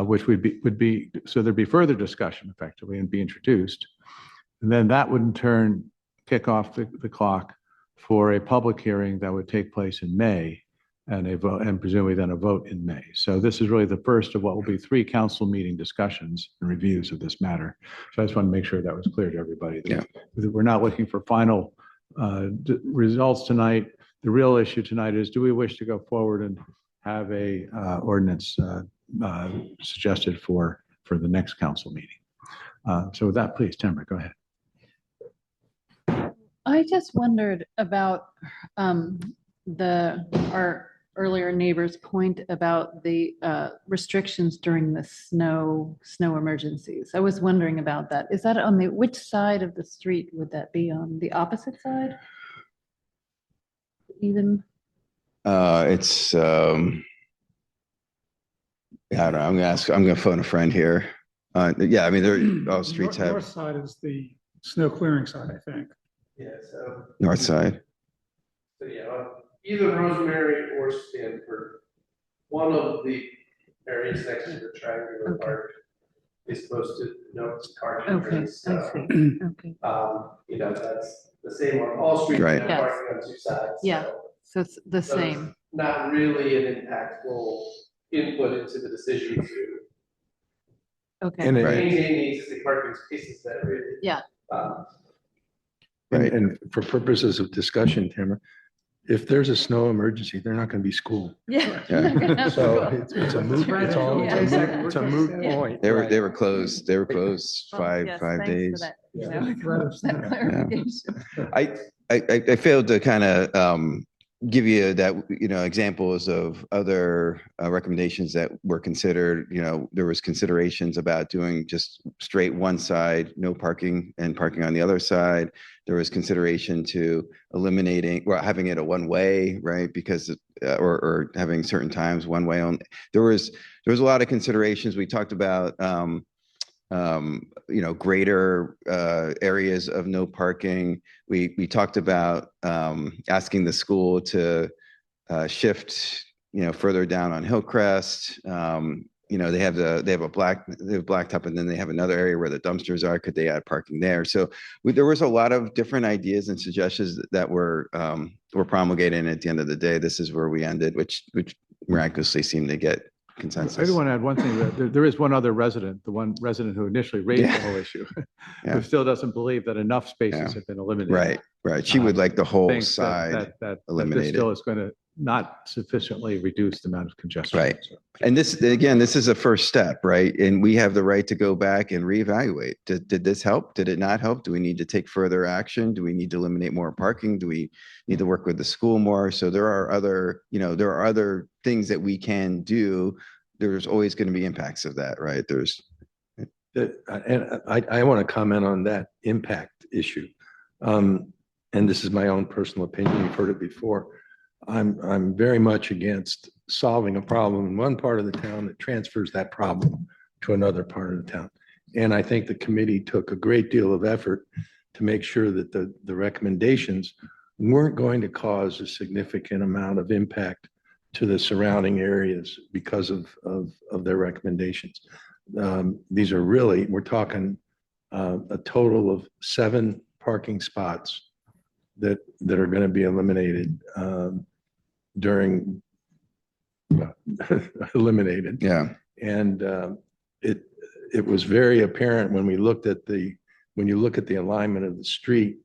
S1: which would be so there'd be further discussion effectively and be introduced. And then that would in turn kick off the clock for a public hearing that would take place in May, and a vote, and presumably then a vote in May. So this is really the first of what will be 3 council meeting discussions and reviews of this matter. So I just want to make sure that was clear to everybody. That we're not looking for final results tonight. The real issue tonight is, do we wish to go forward and have a ordinance suggested for the next council meeting? So with that, please, Tamara, go ahead.
S5: I just wondered about our earlier neighbor's point about the restrictions during the snow emergencies. I was wondering about that. Is that on which side of the street would that be on? The opposite side? Even?
S8: It's I don't know. I'm gonna phone a friend here. Yeah, I mean, all streets have
S2: North side is the snow clearing side, I think.
S9: Yeah, so,
S8: north side.
S9: Either Rosemary or Stanford, one of the areas next to the triangular
S5: Okay.
S9: park is posted no car
S5: Okay,
S9: entrance.
S5: I see. Okay.
S9: That's the same on all streets.
S8: Right.
S9: now,
S5: Yes.
S9: parking on 2 sides.
S5: Yeah.
S9: So
S5: So it's the
S9: So it's
S5: same.
S9: not really an impactful input into the decision to
S5: Okay.
S4: And
S8: Right.
S9: maintain the existing parking spaces that really.
S5: Yeah.
S8: Right.
S4: And for purposes of discussion, Tamara, if there's a snow emergency, they're not going to be school.
S5: Yeah.
S8: Yeah.
S4: So it's a moot, it's all, it's a moot
S5: Yeah.
S4: point.
S8: They
S4: Right.
S8: were closed. They were closed
S5: Well,
S8: five
S5: yes,
S8: five
S5: thanks for
S8: days.
S5: that,
S2: Yeah.
S5: that clarification.
S8: I failed to kind of give you that, examples of other recommendations that were considered. There was considerations about doing just straight one side, no parking, and parking on the other side. There was consideration to eliminating, well, having it a one way, right? Because or having certain times one way on. There was a lot of considerations. We talked about greater areas of no parking. We talked about asking the school to shift, further down on Hillcrest. They have blacktop, and then they have another area where the dumpsters are. Could they add parking there? So there was a lot of different ideas and suggestions that were promulgated. And at the end of the day, this is where we ended, which miraculously seemed to get consensus.
S1: I do want to add one thing. There is one other resident, the one resident who initially raised the whole issue,
S8: Yeah.
S1: who still doesn't believe that enough spaces
S8: Yeah.
S1: have been eliminated.
S8: Right. She would like the whole
S1: Thinks
S8: side
S1: that this
S8: eliminated.
S1: still is going to not sufficiently reduce the amount of congestion.
S8: Right.
S1: So,
S8: And this is a first step, right? And we have the right to go back and reevaluate. Did this help? Did it not help? Do we need to take further action? Do we need to eliminate more parking? Do we need to work with the school more? So there are other things that we can do. There's always going to be impacts of that, right?
S4: And I want to comment on that impact issue. And this is my own personal opinion. You've heard it before. I'm very much against solving a problem in one part of the town that transfers that problem to another part of the town. And I think the committee took a great deal of effort to make sure that the recommendations weren't going to cause a significant amount of impact to the surrounding areas because of their recommendations. These are really, we're talking a total of 7 parking spots that are going to be eliminated eliminated.
S8: Yeah.
S4: And it was very apparent when you look at the alignment of the street,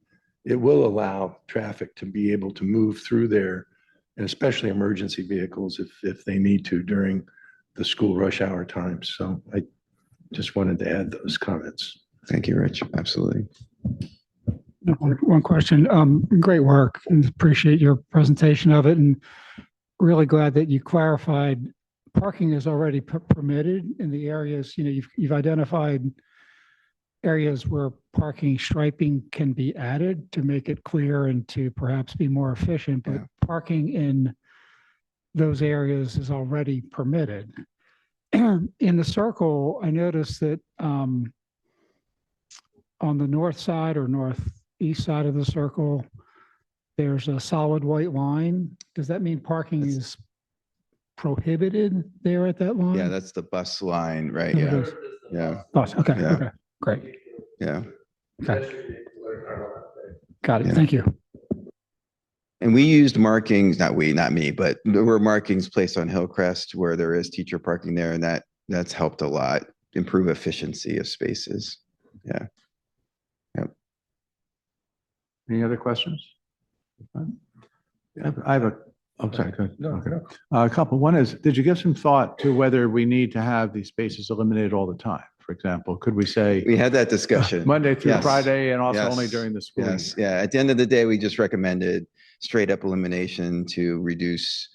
S4: it will allow traffic to be able to move through there, and especially emergency vehicles if they need to during the school rush hour times. So I just wanted to add those comments.
S8: Thank you, Rich. Absolutely.
S2: One question. Great work, and appreciate your presentation of it, and really glad that you clarified parking is already permitted in the areas. You've identified areas where parking striping can be added to make it clear and to perhaps be more efficient, but parking in those areas is already permitted. In the circle, I noticed that on the north side or northeast side of the circle, there's a solid white line. Does that mean parking is prohibited there at that line?
S8: Yeah, that's the bus line, right?
S2: Oh, it
S8: Yeah.
S2: is.
S8: Yeah.
S2: Bus, okay,
S8: Yeah.
S2: okay, great.
S8: Yeah.
S2: Okay. Got it,
S8: Yeah.
S2: thank you.
S8: And we used markings, not me, but there were markings placed on Hillcrest where there is teacher parking there, and that's helped a lot improve efficiency of spaces. Yeah.
S1: Any other questions? I have I'm sorry, go ahead.
S4: No.
S1: A couple. One is, did you give some thought to whether we need to have these spaces eliminated all the time? For example, could we say
S8: We had that discussion.
S1: Monday through
S8: Yes.
S1: Friday and also
S8: Yes.
S1: only during the school
S8: Yes.
S1: year?
S8: Yeah. At the end of the day, we just recommended straight up elimination to reduce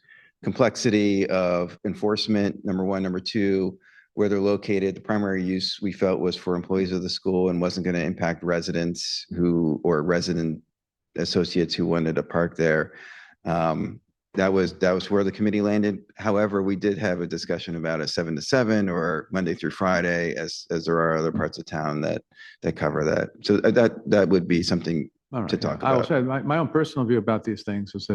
S8: complexity of enforcement, number one. Number two, where they're located, the primary use we felt was for employees of the school and wasn't going to impact residents or resident associates who wanted to park there. That was where the committee landed. However, we did have a discussion about a 7 to 7 or Monday through Friday, as there are other parts of town that cover that. So that would be something
S1: All right,
S8: to talk
S1: I will
S8: about.
S1: say my own personal view about these things is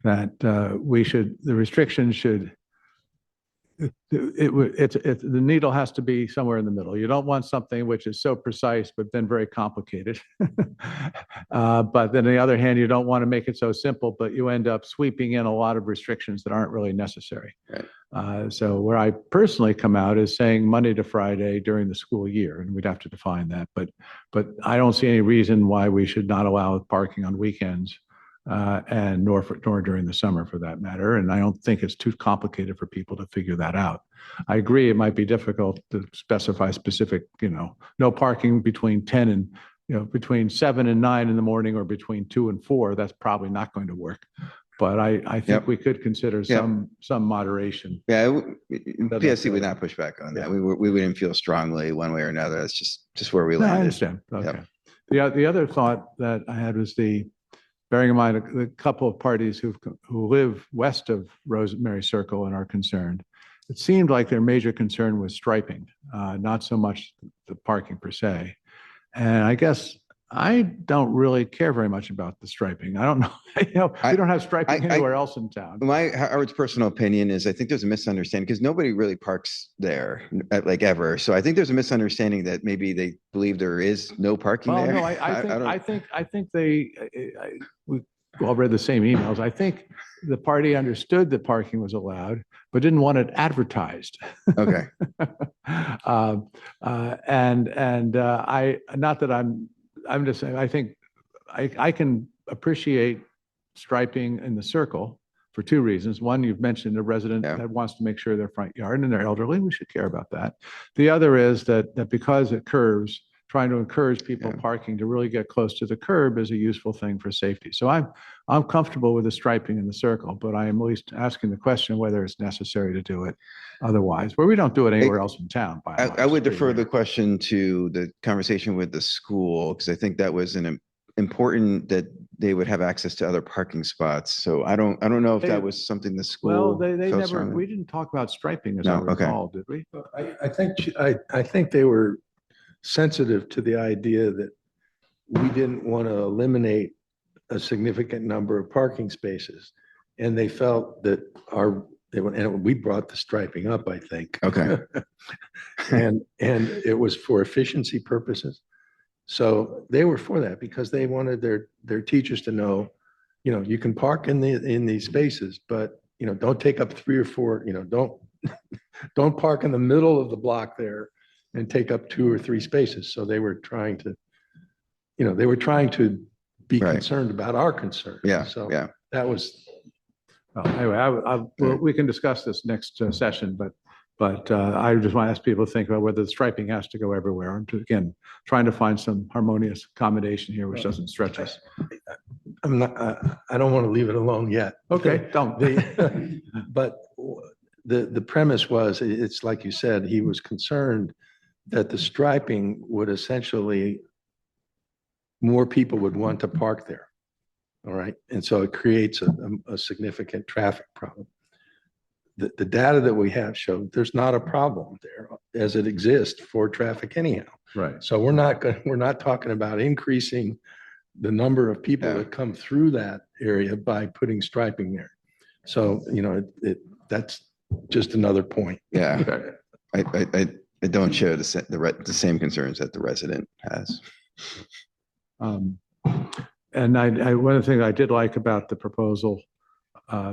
S1: that the restrictions should the needle has to be somewhere in the middle. You don't want something which is so precise, but then very complicated. But then on the other hand, you don't want to make it so simple, but you end up sweeping in a lot of restrictions that aren't really necessary.
S8: Right.
S1: So where I personally come out is saying Monday to Friday during the school year, and we'd have to define that. But I don't see any reason why we should not allow parking on weekends. And nor during the summer for that matter. And I don't think it's too complicated for people to figure that out. I agree it might be difficult to specify specific, no parking between 10 and, between 7 and 9 in the morning or between 2 and 4. That's probably not going to work. But I think
S8: Yep.
S1: we could consider some moderation.
S8: Yeah, PSC would not push back on that. We wouldn't feel strongly one way or another. That's just where we
S1: No, I
S8: landed.
S1: understand. Okay. The other thought that I had was bearing in mind a couple of parties who live west of Rosemary Circle and are concerned. It seemed like their major concern was striping, not so much the parking per se. And I guess I don't really care very much about the striping. I don't know. We don't have striping anywhere else in town.
S8: Howard's personal opinion is I think there's a misunderstanding because nobody really parks there like ever. So I think there's a misunderstanding that maybe they believe there is no parking
S1: Well,
S8: there.
S1: no, I think we all read the same emails. I think the party understood that parking was allowed, but didn't want it advertised.
S8: Okay.
S1: Not that I'm just saying, I think I can appreciate striping in the circle for two reasons. One, you've mentioned a resident that wants to make sure their front yard and they're elderly. We should care about that. The other is that because it curves, trying to encourage people parking to really get close to the curb is a useful thing for safety. So I'm comfortable with the striping in the circle, but I am at least asking the question whether it's necessary to do it otherwise, where we don't do it anywhere else in town.
S8: I would defer the question to the conversation with the school because I think that was important that they would have access to other parking spots. So I don't know if that was something the school.
S1: Well, we didn't talk about striping as I recall, did we?
S4: I think they were sensitive to the idea that we didn't want to eliminate a significant number of parking spaces. And they felt that and we brought the striping up, I think.
S8: Okay.
S4: and it was for efficiency purposes. So they were for that because they wanted their teachers to know, you can park in these spaces, but don't take up 3 or 4, don't park in the middle of the block there and take up 2 or 3 spaces. So they were trying to, be concerned about our concern.
S8: Yeah.
S4: So
S8: yeah.
S4: that was.
S1: Well, anyway, we can discuss this next session, but I just want to ask people to think about whether the striping has to go everywhere. And again, trying to find some harmonious accommodation here, which doesn't stretch us.
S4: I don't want to leave it alone yet.
S1: Okay, don't.
S4: But the premise was, it's like you said, he was concerned that the striping would essentially, more people would want to park there. All right. And so it creates a significant traffic problem. The data that we have showed there's not a problem there as it exists for traffic anyhow.
S1: Right.
S4: So we're not talking about increasing the number of people that come through that area by putting striping there. So, that's just another point.
S8: Yeah. I don't share the same concerns that the resident has.
S1: And one of the things I did like about the proposal,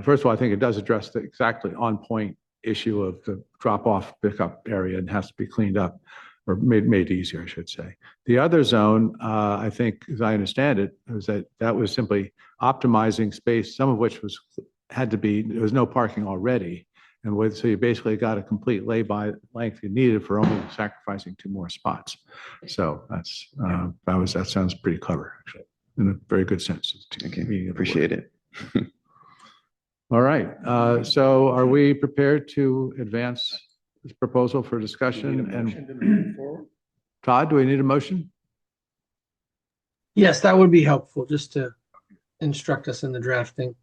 S1: first of all, I think it does address the exactly on point issue of the drop off pickup area and has to be cleaned up or made easier, I should say. The other zone, I think, as I understand it, was that was simply optimizing space, some of which there was no parking already. And so you basically got a complete lay-by length you needed for only sacrificing 2 more spots. So that sounds pretty clever, actually, in a very good sense.
S8: Okay, appreciate it.
S1: All right. So are we prepared to advance this proposal for discussion? And Todd, do we need a motion?
S7: Yes, that would be helpful just to instruct us in the drafting.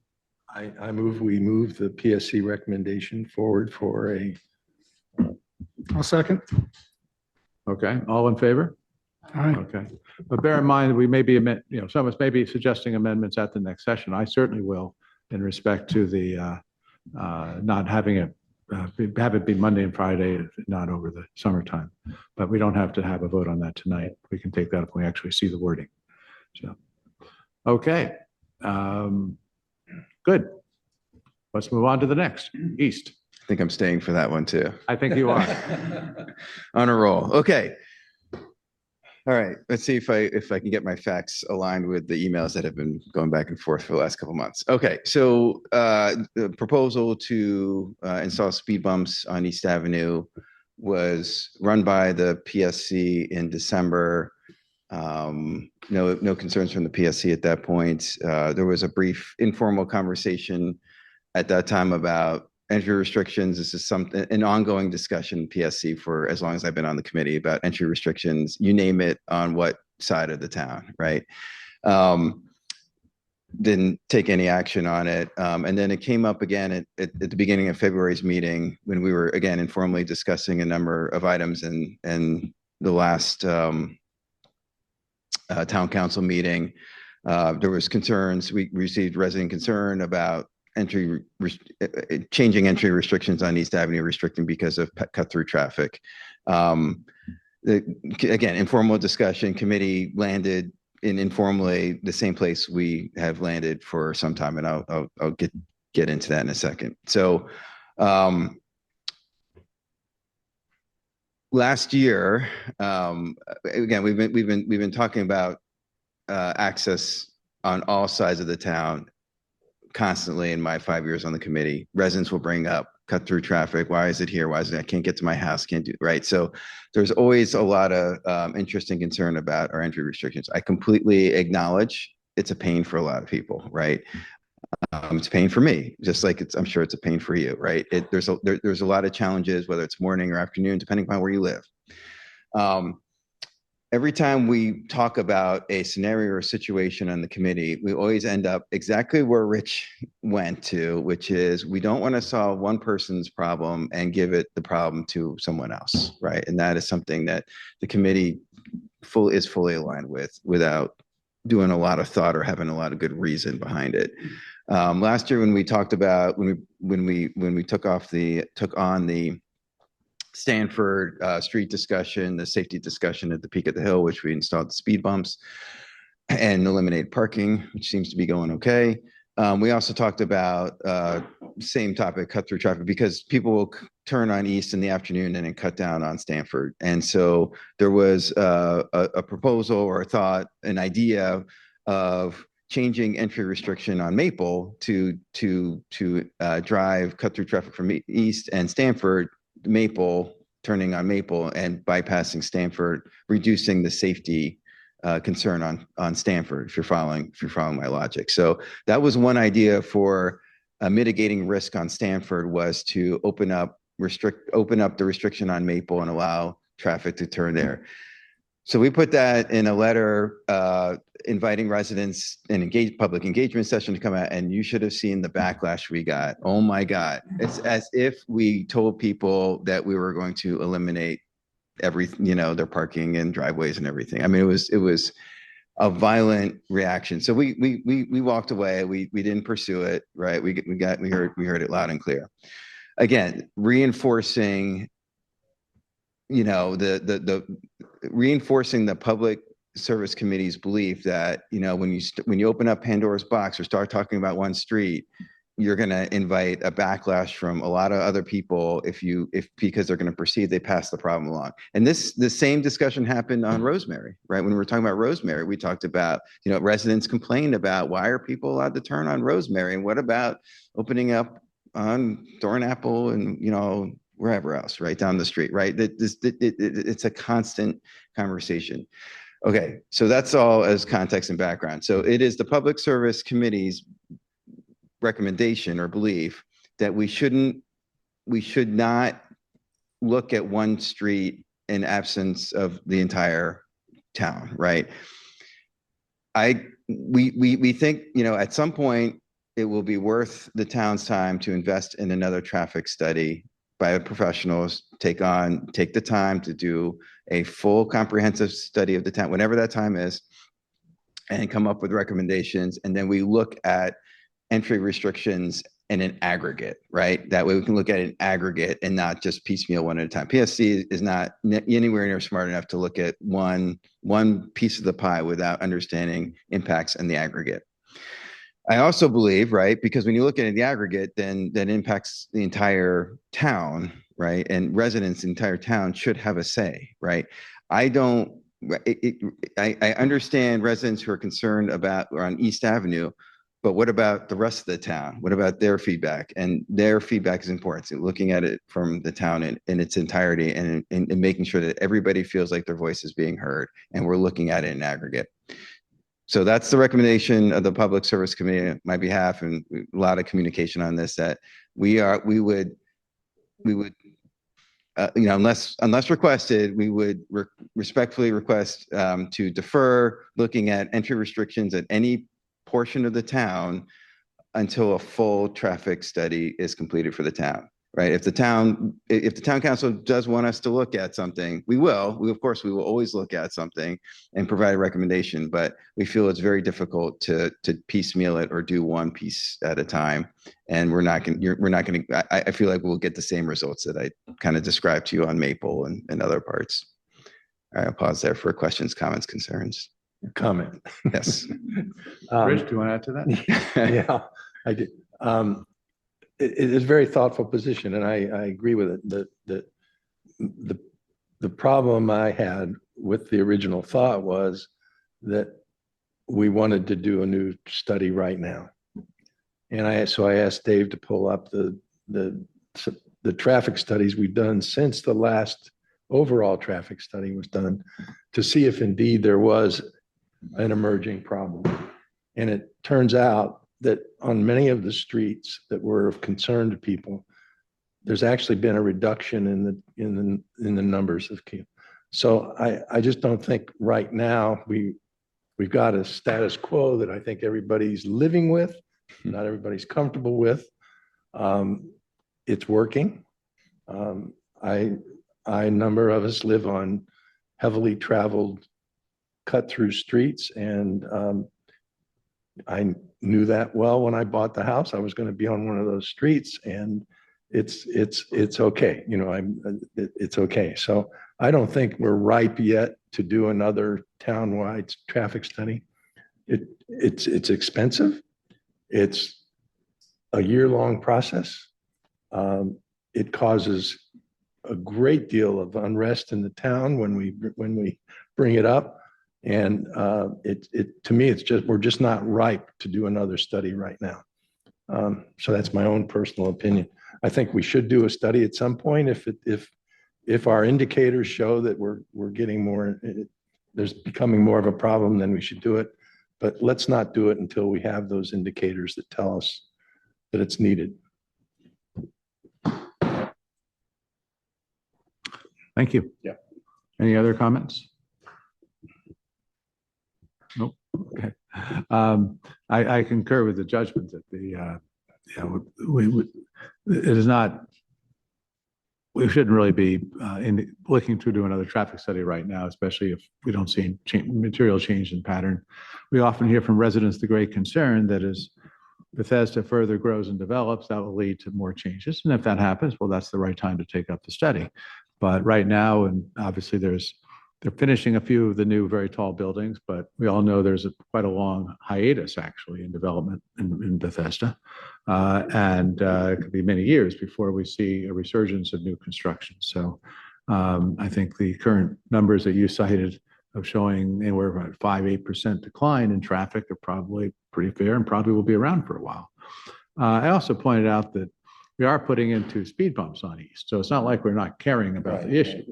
S4: We move the PSC recommendation forward for
S2: I'll second.
S1: Okay. All in favor?
S2: All right.
S1: Okay. But bear in mind, we may be, some of us may be suggesting amendments at the next session. I certainly will in respect to the not having it have it be Monday and Friday, if not over the summertime. But we don't have to have a vote on that tonight. We can take that if we actually see the wording. So, okay. Good. Let's move on to the next, East.
S8: I think I'm staying for that one too.
S1: I think you are.
S8: On a roll. Okay. All right. Let's see if I can get my facts aligned with the emails that have been going back and forth for the last couple of months. Okay. So the proposal to install speed bumps on East Avenue was run by the PSC in December. No concerns from the PSC at that point. There was a brief informal conversation at that time about entry restrictions. This is an ongoing discussion, PSC, for as long as I've been on the committee, about entry restrictions, you name it, on what side of the town, right? Didn't take any action on it. And then it came up again at the beginning of February's meeting when we were, again, informally discussing a number of items in the last town council meeting. There was concerns. We received resident concern about changing entry restrictions on East Avenue, restricting because of cut-through traffic. Again, informal discussion, committee landed in informally the same place we have landed for some time, and I'll get into that in a second. So last year, again, we've been talking about access on all sides of the town constantly in my 5 years on the committee. Residents will bring up cut through traffic. Why is it here? Why is it? I can't get to my house. Can't do right. So there's always a lot of interest and concern about our entry restrictions. I completely acknowledge it's a pain for a lot of people, right? It's a pain for me, just like I'm sure it's a pain for you, right? There's a lot of challenges, whether it's morning or afternoon, depending upon where you live. Every time we talk about a scenario or situation on the committee, we always end up exactly where Rich went to, which is we don't want to solve one person's problem and give it the problem to someone else, right? And that is something that the committee is fully aligned with, without doing a lot of thought or having a lot of good reason behind it. Last year, when we talked about when we took on the Stanford street discussion, the safety discussion at the peak of the hill, which we installed the speed bumps and eliminated parking, which seems to be going okay. We also talked about same topic, cut through traffic, because people will turn on East in the afternoon and then cut down on Stanford. And so there was a proposal or a thought, an idea of changing entry restriction on Maple to drive cut through traffic from East and Stanford, Maple, turning on Maple and bypassing Stanford, reducing the safety concern on Stanford, if you're following my logic. So that was one idea for mitigating risk on Stanford, was to open up the restriction on Maple and allow traffic to turn there. So we put that in a letter inviting residents and public engagement session to come out, and you should have seen the backlash we got. Oh my God. It's as if we told people that we were going to eliminate their parking and driveways and everything. I mean, it was a violent reaction. So we walked away. We didn't pursue it, right? We heard it loud and clear. Again, reinforcing reinforcing the public service committee's belief that, when you open up Pandora's box or start talking about one street, you're going to invite a backlash from a lot of other people because they're going to perceive they passed the problem along. And the same discussion happened on Rosemary, right? When we were talking about Rosemary, we talked about, residents complained about, why are people allowed to turn on Rosemary? And what about opening up on Thornapple and, wherever else, right down the street, right? It's a constant conversation. Okay, so that's all as context and background. So it is the Public Service Committee's recommendation or belief that we should not look at one street in absence of the entire town, right? We think, at some point it will be worth the town's time to invest in another traffic study by professionals, take the time to do a full comprehensive study of the town, whenever that time is, and come up with recommendations. And then we look at entry restrictions and an aggregate, right? That way we can look at an aggregate and not just piecemeal one at a time. PSC is not anywhere near smart enough to look at one piece of the pie without understanding impacts and the aggregate. I also believe, right, because when you look at the aggregate, then that impacts the entire town, right? And residents in the entire town should have a say, right? I understand residents who are concerned about on East Avenue, but what about the rest of the town? What about their feedback? And their feedback is important. So looking at it from the town in its entirety and making sure that everybody feels like their voice is being heard. And we're looking at it in aggregate. So that's the recommendation of the Public Service Committee on my behalf, and a lot of communication on this, that we would, unless requested, we would respectfully request to defer looking at entry restrictions at any portion of the town until a full traffic study is completed for the town, right? If the town council does want us to look at something, we will. Of course, we will always look at something and provide a recommendation, but we feel it's very difficult to piecemeal it or do one piece at a time. And we're not going to, I feel like we'll get the same results that I kind of described to you on Maple and other parts. All right, I'll pause there for questions, comments, concerns.
S4: Comment.
S8: Yes.
S1: Rich, do you want to add to that?
S4: Yeah, I did. It is a very thoughtful position, and I agree with it. The problem I had with the original thought was that we wanted to do a new study right now. And so I asked Dave to pull up the traffic studies we've done since the last overall traffic study was done to see if indeed there was an emerging problem. And it turns out that on many of the streets that were of concern to people, there's actually been a reduction in the numbers of kids. So I just don't think right now we've got a status quo that I think everybody's living with, not everybody's comfortable with. It's working. A number of us live on heavily traveled cut through streets, and I knew that well when I bought the house. I was going to be on one of those streets, and it's okay. It's okay. So I don't think we're ripe yet to do another townwide traffic study. It's expensive. It's a year-long process. It causes a great deal of unrest in the town when we bring it up. And to me, we're just not ripe to do another study right now. So that's my own personal opinion. I think we should do a study at some point if our indicators show that we're getting more, there's becoming more of a problem, then we should do it. But let's not do it until we have those indicators that tell us that it's needed.
S1: Thank you.
S4: Yeah.
S1: Any other comments? Nope. Okay. I concur with the judgment that it is not. We shouldn't really be looking to do another traffic study right now, especially if we don't see material change in pattern. We often hear from residents the great concern that as Bethesda further grows and develops, that will lead to more changes. And if that happens, well, that's the right time to take up the study. But right now, and obviously they're finishing a few of the new very tall buildings, but we all know there's quite a long hiatus actually in development in Bethesda. It could be many years before we see a resurgence of new construction. So I think the current numbers that you cited of showing anywhere from 5-8% decline in traffic are probably pretty fair and probably will be around for a while. I also pointed out that we are putting into speed bumps on East. So it's not like we're not caring about the issue.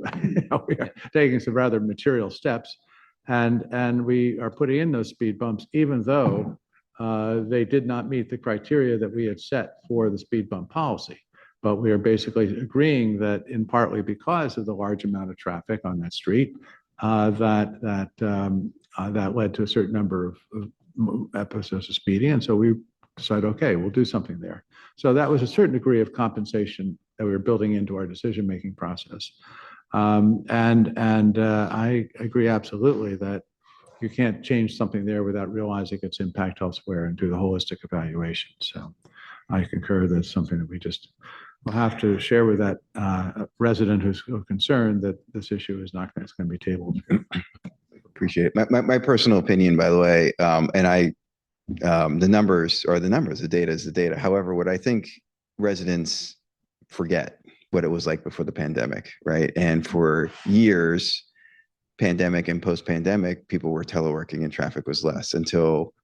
S1: We are taking some rather material steps, and we are putting in those speed bumps, even though they did not meet the criteria that we had set for the speed bump policy. But we are basically agreeing that in partly because of the large amount of traffic on that street, that led to a certain number of episodes of speeding. And so we decided, okay, we'll do something there. So that was a certain degree of compensation that we were building into our decision-making process. I agree absolutely that you can't change something there without realizing its impact elsewhere and do the holistic evaluation. So I concur that's something that we'll have to share with that resident who's concerned that this issue is not, it's going to be tabled.
S8: Appreciate it. My personal opinion, by the way, the numbers are the numbers, the data is the data. However, what I think residents forget what it was like before the pandemic, right? And for years, pandemic and post-pandemic, people were teleworking and traffic was less until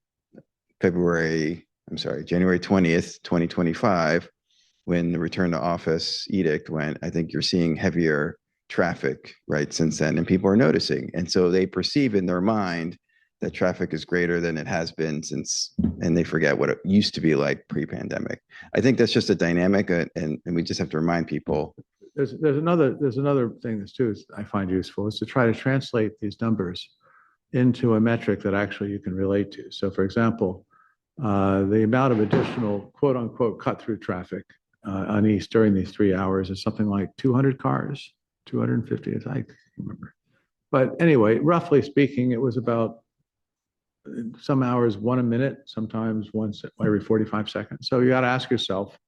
S8: January 20th, 2025, when the return to office edict went. I think you're seeing heavier traffic, right, since then, and people are noticing. And so they perceive in their mind that traffic is greater than it has been since, and they forget what it used to be like pre-pandemic. I think that's just a dynamic, and we just have to remind people.
S1: There's another thing that's too I find useful is to try to translate these numbers into a metric that actually you can relate to. So, for example, the amount of additional quote unquote cut through traffic on East during these 3 hours is something like 200 cars, 250, I can't remember. But anyway, roughly speaking, it was about some hours, 1 a minute, sometimes once every 45 seconds. So you got to ask yourself,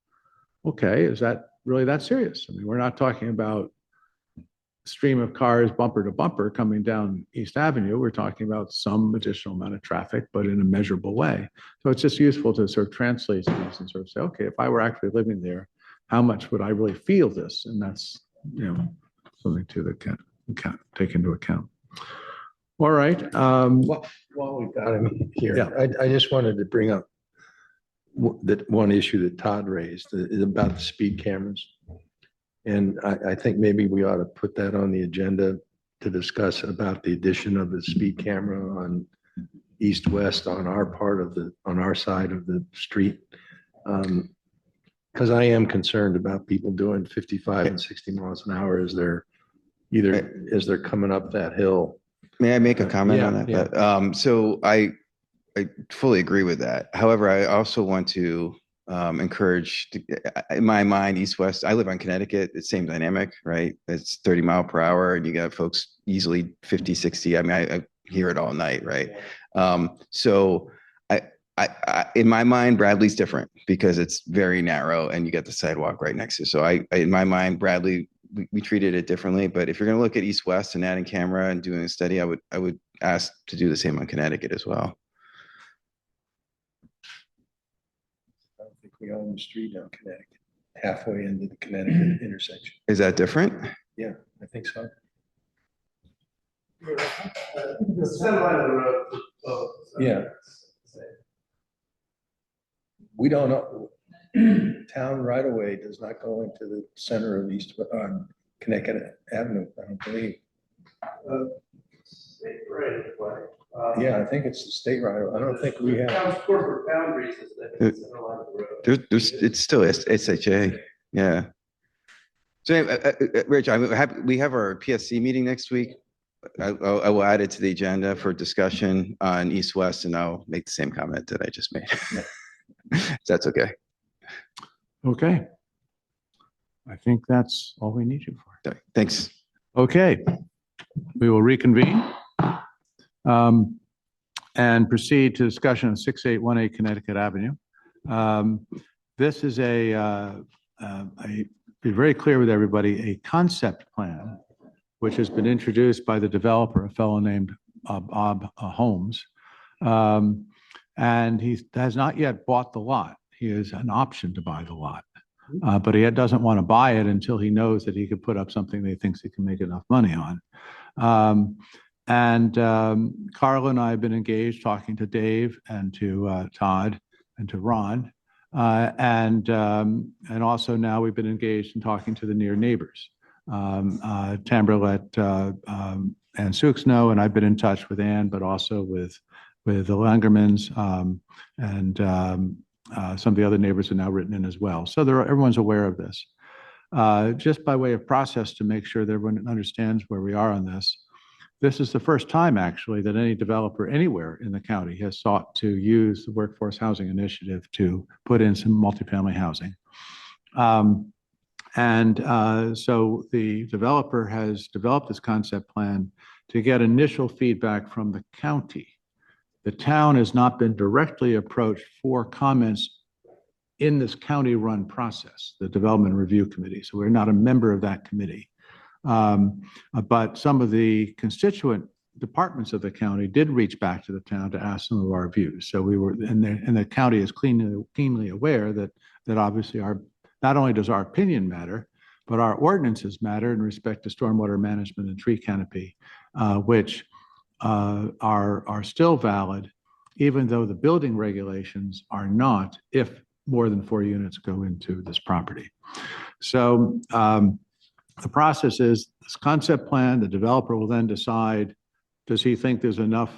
S1: okay, is that really that serious? I mean, we're not talking about stream of cars bumper to bumper coming down East Avenue. We're talking about some additional amount of traffic, but in a measurable way. So it's just useful to sort of translate these and sort of say, okay, if I were actually living there, how much would I really feel this? And that's, something to that can take into account. All right.
S4: While we've got him here,
S1: Yeah.
S4: I just wanted to bring up that one issue that Todd raised is about the speed cameras. And I think maybe we ought to put that on the agenda to discuss about the addition of the speed camera on east-west on our side of the street. Because I am concerned about people doing 55 and 60 miles an hour as they're coming up that hill.
S8: May I make a comment on that?
S4: Yeah.
S8: So I fully agree with that. However, I also want to encourage, in my mind, east-west. I live on Connecticut. It's same dynamic, right? It's 30 mile per hour, and you got folks easily 50, 60. I mean, I hear it all night, right? So I in my mind, Bradley's different because it's very narrow, and you got the sidewalk right next to it. So in my mind, Bradley, we treated it differently. But if you're going to look at east-west and adding camera and doing a study, I would ask to do the same on Connecticut as well.
S4: I don't think we own the street on Connecticut, halfway into the Connecticut intersection.
S8: Is that different?
S4: Yeah, I think so.
S9: The center line of the road.
S4: Yeah. We don't know. Town right away does not go into the center of Connecticut Avenue, I don't believe.
S9: State right of way.
S4: Yeah, I think it's the state right away. I don't think we have.
S9: Town's corporate boundaries is the center line of the road.
S8: It's still SHA. Yeah. So, Rich, we have our PSC meeting next week. I will add it to the agenda for discussion on east-west, and I'll make the same comment that I just made. That's okay.
S1: Okay. I think that's all we need you for.
S8: Thanks.
S1: Okay. We will reconvene and proceed to discussion of 6818 Connecticut Avenue. This is be very clear with everybody, a concept plan, which has been introduced by the developer, a fellow named Bob Holmes. And he has not yet bought the lot. He has an option to buy the lot, but he doesn't want to buy it until he knows that he could put up something that he thinks he can make enough money on. Carla and I have been engaged talking to Dave and to Todd and to Ron. And also now we've been engaged in talking to the near neighbors. Tamberlet and Suxno, and I've been in touch with Ann, but also with the Langermans and some of the other neighbors are now written in as well. So everyone's aware of this. Just by way of process to make sure that everyone understands where we are on this. This is the first time actually that any developer anywhere in the county has sought to use the Workforce Housing Initiative to put in some multifamily housing. So the developer has developed this concept plan to get initial feedback from the county. The town has not been directly approached for comments in this county-run process, the Development Review Committee. So we're not a member of that committee. But some of the constituent departments of the county did reach back to the town to ask some of our views. So we were, and the county is keenly aware that obviously not only does our opinion matter, but our ordinances matter in respect to stormwater management and tree canopy, which are still valid, even though the building regulations are not, if more than 4 units go into this property. So the process is this concept plan, the developer will then decide, does he think there's enough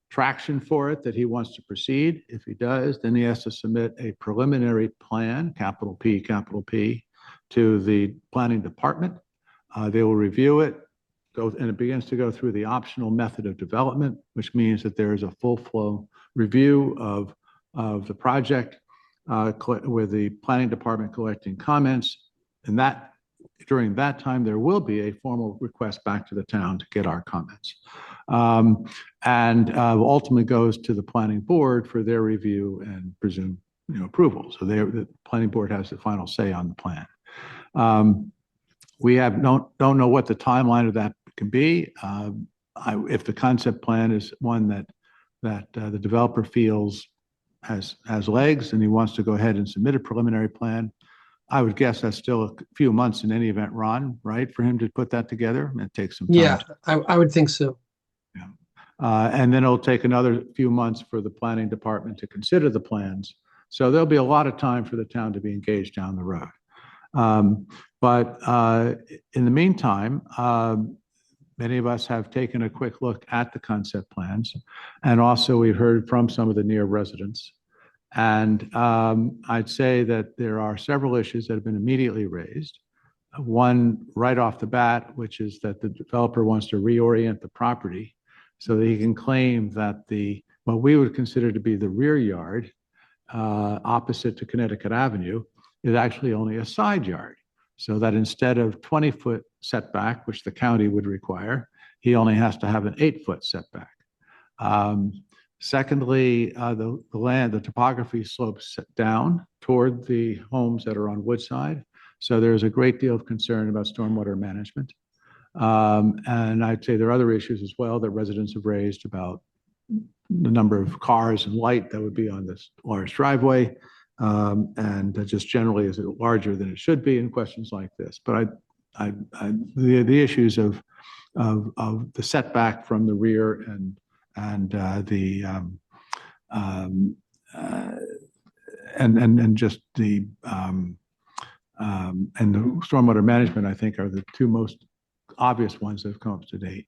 S1: traction for it that he wants to proceed? If he does, then he has to submit a preliminary plan, capital P, to the planning department. They will review it, and it begins to go through the optional method of development, which means that there is a full flow review of the project with the planning department collecting comments. And that during that time, there will be a formal request back to the town to get our comments. And ultimately goes to the planning board for their review and presumed approval. So the planning board has the final say on the plan. We don't know what the timeline of that can be. If the concept plan is one that the developer feels has legs and he wants to go ahead and submit a preliminary plan, I would guess that's still a few months in any event, Ron, right, for him to put that together. It takes some time.
S7: Yeah, I would think so.
S1: Yeah. And then it'll take another few months for the planning department to consider the plans. So there'll be a lot of time for the town to be engaged down the road. But in the meantime, many of us have taken a quick look at the concept plans. And also we've heard from some of the near residents. And I'd say that there are several issues that have been immediately raised. One right off the bat, which is that the developer wants to reorient the property so that he can claim that what we would consider to be the rear yard opposite to Connecticut Avenue is actually only a side yard. So that instead of 20-foot setback, which the county would require, he only has to have an 8-foot setback. Secondly, the topography slopes down toward the homes that are on Woodside. So there's a great deal of concern about stormwater management. And I'd say there are other issues as well that residents have raised about the number of cars and light that would be on this large driveway. And just generally, is it larger than it should be, and questions like this. But the issues of the setback from the rear and just the stormwater management, I think, are the two most obvious ones that have come up to date.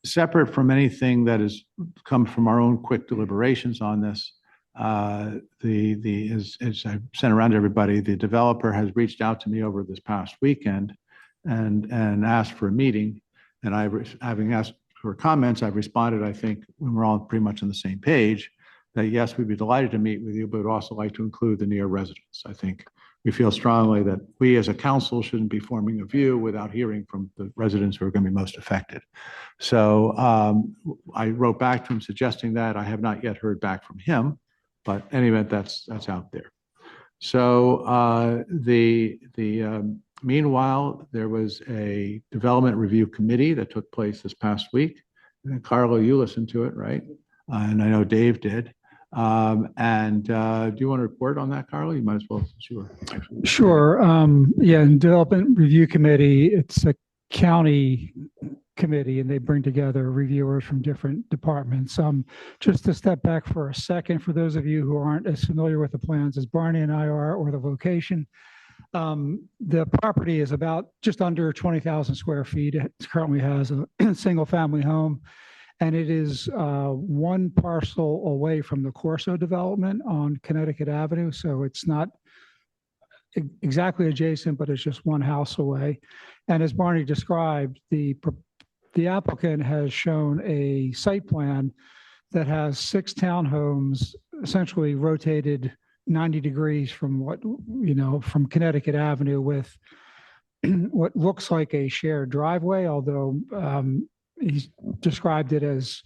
S1: Separate from anything that has come from our own quick deliberations on this, as I sent around to everybody, the developer has reached out to me over this past weekend and asked for a meeting. And having asked for comments, I've responded, I think, when we're all pretty much on the same page, that yes, we'd be delighted to meet with you, but would also like to include the near residents. I think we feel strongly that we as a council shouldn't be forming a view without hearing from the residents who are going to be most affected. So I wrote back to him suggesting that. I have not yet heard back from him, but in any event, that's out there. So meanwhile, there was a development review committee that took place this past week. And Carlo, you listened to it, right? And I know Dave did. Do you want to report on that, Carlo? You might as well, since you were actually.
S2: Sure. Yeah, in Development Review Committee, it's a county committee, and they bring together reviewers from different departments. Just to step back for a second, for those of you who aren't as familiar with the plans as Barney and I are, or the location, the property is about just under 20,000 square feet. It currently has a single family home, and it is one parcel away from the Corso development on Connecticut Avenue. So it's not exactly adjacent, but it's just one house away. And as Barney described, the applicant has shown a site plan that has 6 townhomes essentially rotated 90 degrees from from Connecticut Avenue, with what looks like a shared driveway, although he's described it as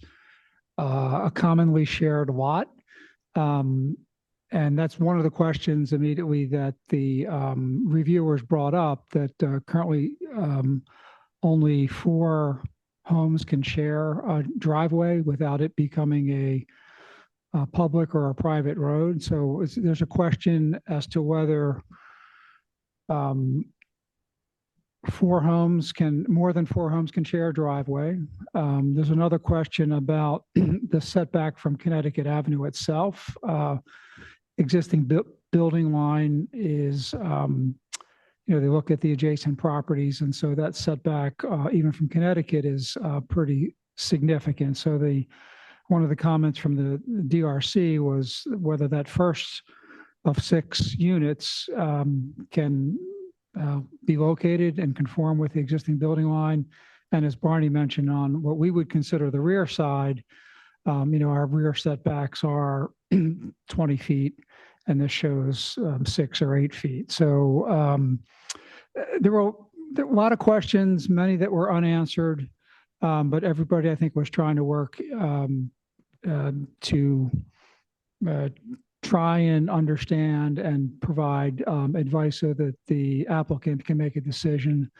S2: a commonly shared lot. And that's one of the questions immediately that the reviewers brought up, that currently only 4 homes can share a driveway without it becoming a public or a private road. So there's a question as to whether more than 4 homes can share a driveway. There's another question about the setback from Connecticut Avenue itself. Existing building line is, they look at the adjacent properties, and so that setback, even from Connecticut, is pretty significant. So one of the comments from the DRC was whether that first of 6 units can be located and conform with the existing building line. And as Barney mentioned, on what we would consider the rear side, our rear setbacks are 20 feet, and this shows 6 or 8 feet. So there were a lot of questions, many that were unanswered, but everybody, I think, was trying to work to try and understand and provide advice so that the applicant can make a decision.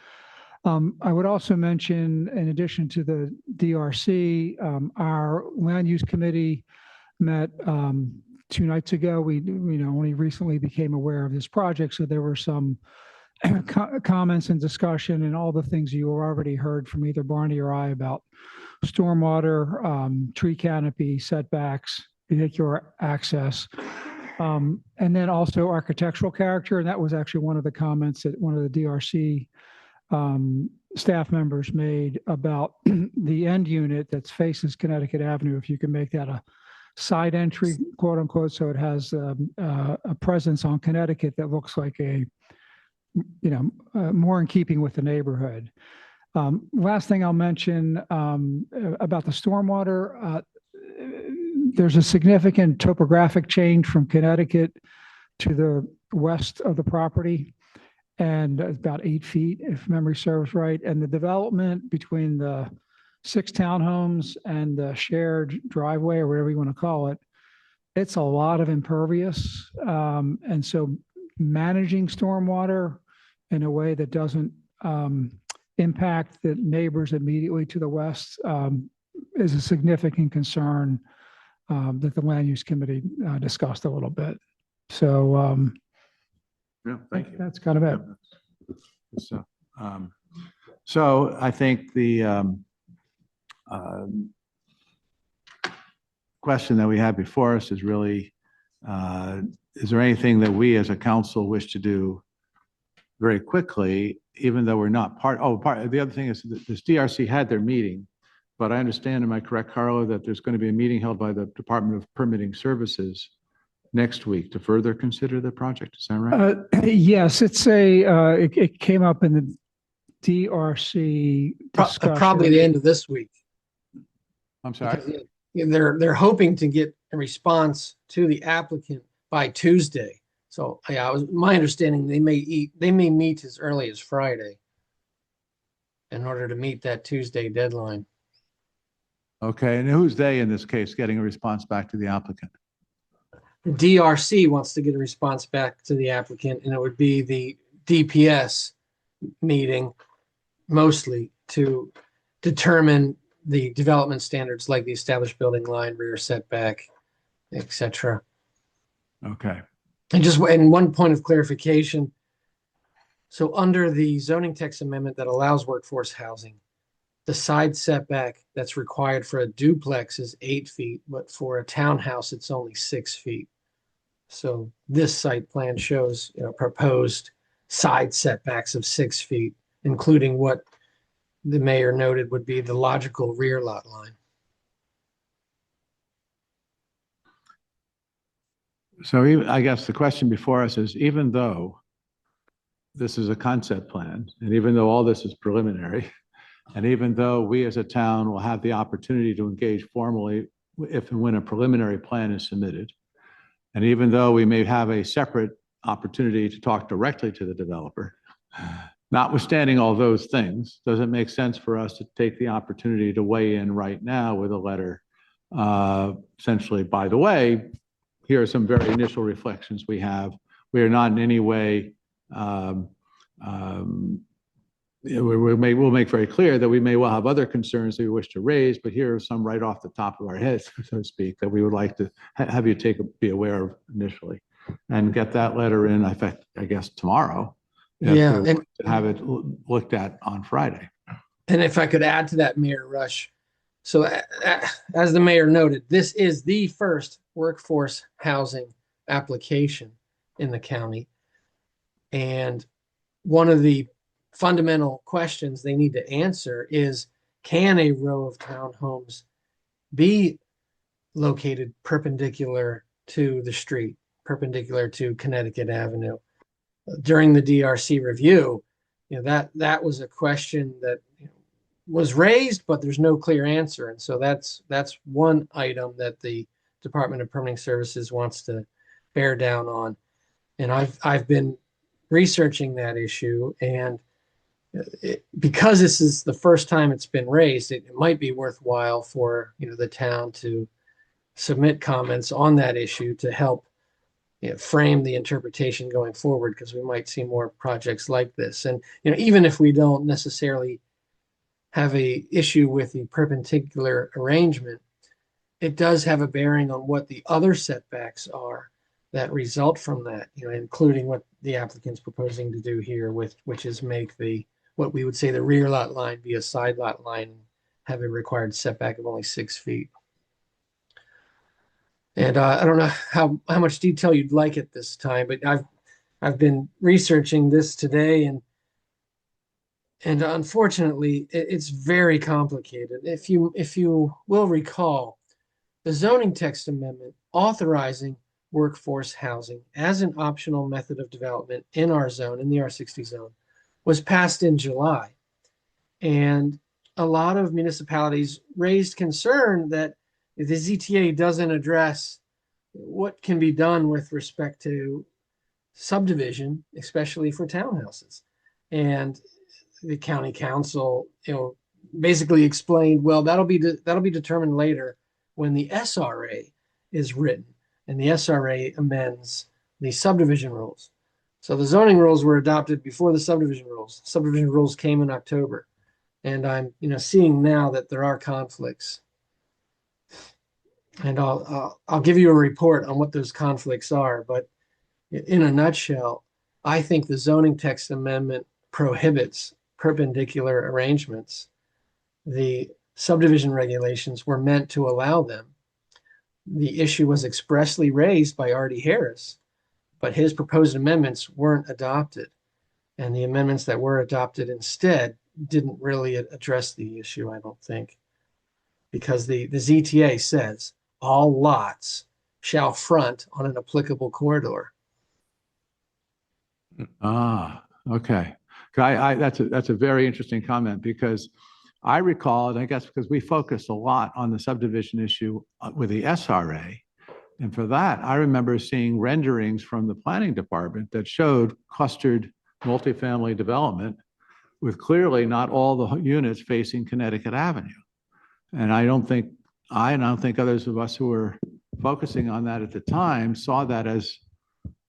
S2: I would also mention, in addition to the DRC, our land use committee met 2 nights ago. We only recently became aware of this project, so there were some comments and discussion and all the things you already heard from either Barney or I about stormwater, tree canopy, setbacks, vehicular access, and then also architectural character. And that was actually one of the comments that one of the DRC staff members made about the end unit that faces Connecticut Avenue. If you can make that a side entry, quote unquote, so it has a presence on Connecticut that looks like more in keeping with the neighborhood. Last thing I'll mention about the stormwater, there's a significant topographic change from Connecticut to the west of the property, and about 8 feet, if memory serves right. And the development between the 6 townhomes and the shared driveway, or whatever you want to call it, it's a lot of impervious. And so managing stormwater in a way that doesn't impact the neighbors immediately to the west is a significant concern that the land use committee discussed a little bit. So
S1: Yeah, thank you.
S2: that's kind of it.
S1: So I think the question that we have before us is really, is there anything that we as a council wish to do very quickly, even though we're not the other thing is that this DRC had their meeting, but I understand, am I correct, Carlo, that there's going to be a meeting held by the Department of Permitting Services next week to further consider the project? Is that right?
S2: Yes, it came up in the DRC discussion.
S7: Probably the end of this week.
S1: I'm sorry.
S7: They're hoping to get a response to the applicant by Tuesday. So yeah, my understanding they may meet as early as Friday in order to meet that Tuesday deadline.
S1: Okay, and who's they in this case getting a response back to the applicant?
S7: The DRC wants to get a response back to the applicant, and it would be the DPS meeting mostly to determine the development standards like the established building line, rear setback, etc.
S1: Okay.
S7: And one point of clarification. So under the zoning text amendment that allows workforce housing, the side setback that's required for a duplex is 8 feet, but for a townhouse, it's only 6 feet. So this site plan shows proposed side setbacks of 6 feet, including what the mayor noted would be the logical rear lot line.
S1: So I guess the question before us is, even though this is a concept plan, and even though all this is preliminary, and even though we as a town will have the opportunity to engage formally if and when a preliminary plan is submitted, and even though we may have a separate opportunity to talk directly to the developer, notwithstanding all those things, does it make sense for us to take the opportunity to weigh in right now with a letter, essentially, by the way, here are some very initial reflections we have. We are not in any way, we'll make very clear that we may well have other concerns that we wish to raise, but here are some right off the top of our heads, so to speak, that we would like to have you be aware of initially, and get that letter in effect, I guess, tomorrow.
S7: Yeah,
S1: and have it looked at on Friday.
S7: And if I could add to that, Mayor Rush, so as the mayor noted, this is the first workforce housing application in the county. And one of the fundamental questions they need to answer is, can a row of townhomes be located perpendicular to the street, perpendicular to Connecticut Avenue? During the DRC review, that was a question that was raised, but there's no clear answer. And so that's one item that the Department of Permitting Services wants to bear down on. And I've been researching that issue, and because this is the first time it's been raised, it might be worthwhile for the town to submit comments on that issue to help frame the interpretation going forward, because we might see more projects like this. And even if we don't necessarily have a issue with the perpendicular arrangement, it does have a bearing on what the other setbacks are that result from that, including what the applicant's proposing to do here, which is make what we would say the rear lot line be a side lot line, and have a required setback of only 6 feet. And I don't know how much detail you'd like at this time, but I've been researching this today, and unfortunately, it's very complicated. If you will recall, the zoning text amendment authorizing workforce housing as an optional method of development in our zone, in the R60 zone, was passed in July. And a lot of municipalities raised concern that the ZTA doesn't address what can be done with respect to subdivision, especially for townhouses. And the county council, basically explained, well, that'll be determined later when the SRA is written, and the SRA amends the subdivision rules. So the zoning rules were adopted before the subdivision rules. Subdivision rules came in October, and I'm seeing now that there are conflicts. And I'll give you a report on what those conflicts are. But in a nutshell, I think the zoning text amendment prohibits perpendicular arrangements. The subdivision regulations were meant to allow them. The issue was expressly raised by Artie Harris, but his proposed amendments weren't adopted. And the amendments that were adopted instead didn't really address the issue, I don't think, because the ZTA says all lots shall front on an applicable corridor.
S1: Okay. That's a very interesting comment, because I recall, and I guess because we focused a lot on the subdivision issue with the SRA, and for that, I remember seeing renderings from the planning department that showed clustered multifamily development with clearly not all the units facing Connecticut Avenue. And I don't think others of us who were focusing on that at the time saw that as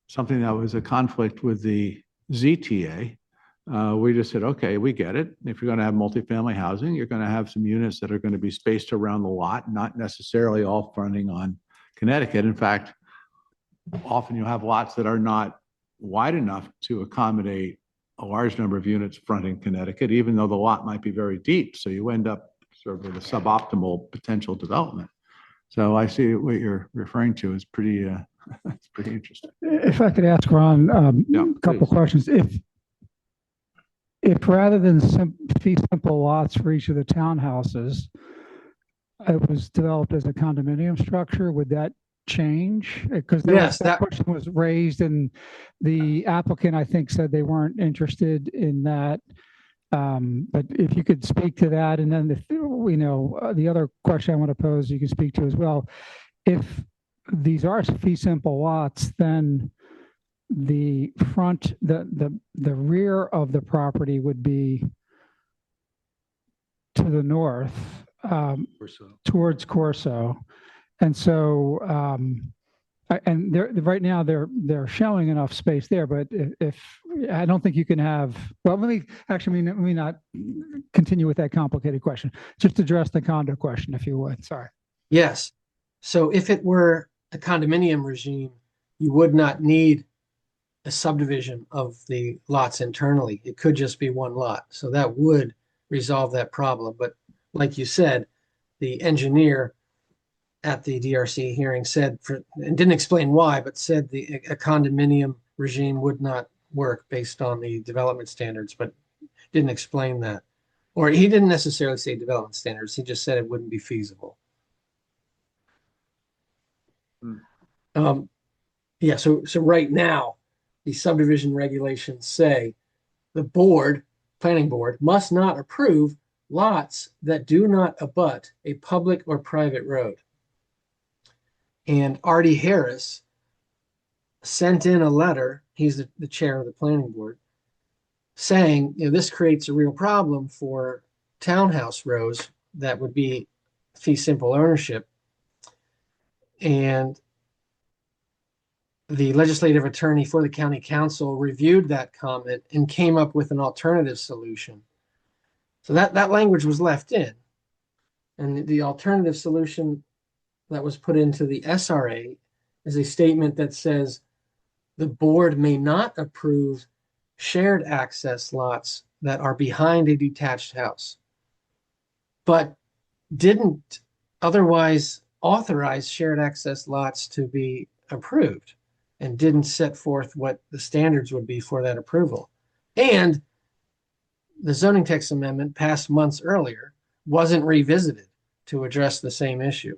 S1: something that was a conflict with the ZTA. We just said, okay, we get it. If you're going to have multifamily housing, you're going to have some units that are going to be spaced around the lot, not necessarily all fronting on Connecticut. In fact, often you have lots that are not wide enough to accommodate a large number of units fronting Connecticut, even though the lot might be very deep. So you end up sort of with a suboptimal potential development. So I see what you're referring to is pretty, it's pretty interesting.
S2: If I could ask Ron a couple questions. If rather than fee simple lots for each of the townhouses, it was developed as a condominium structure, would that change? Because
S7: yes,
S2: that question was raised, and the applicant, I think, said they weren't interested in that. But if you could speak to that, and then the other question I want to pose, you can speak to as well. If these are fee simple lots, then the front, the rear of the property would be to the north, towards Corso. And so And right now they're showing enough space there, but if I don't think you can have, well, let me not continue with that complicated question. Just address the condo question, if you would. Sorry.
S7: Yes. So if it were a condominium regime, you would not need a subdivision of the lots internally. It could just be one lot. So that would resolve that problem. But like you said, the engineer at the DRC hearing said, and didn't explain why, but said a condominium regime would not work based on the development standards, but didn't explain that. Or he didn't necessarily say development standards. He just said it wouldn't be feasible. Yeah, so right now, the subdivision regulations say the planning board, must not approve lots that do not abut a public or private road. And Artie Harris sent in a letter, he's the chair of the planning board, saying, this creates a real problem for townhouse rows that would be fee simple ownership. And the legislative attorney for the county council reviewed that comment and came up with an alternative solution. So that language was left in. And the alternative solution that was put into the SRA is a statement that says the board may not approve shared access lots that are behind a detached house, but didn't otherwise authorize shared access lots to be approved, and didn't set forth what the standards would be for that approval. And the zoning text amendment passed months earlier wasn't revisited to address the same issue.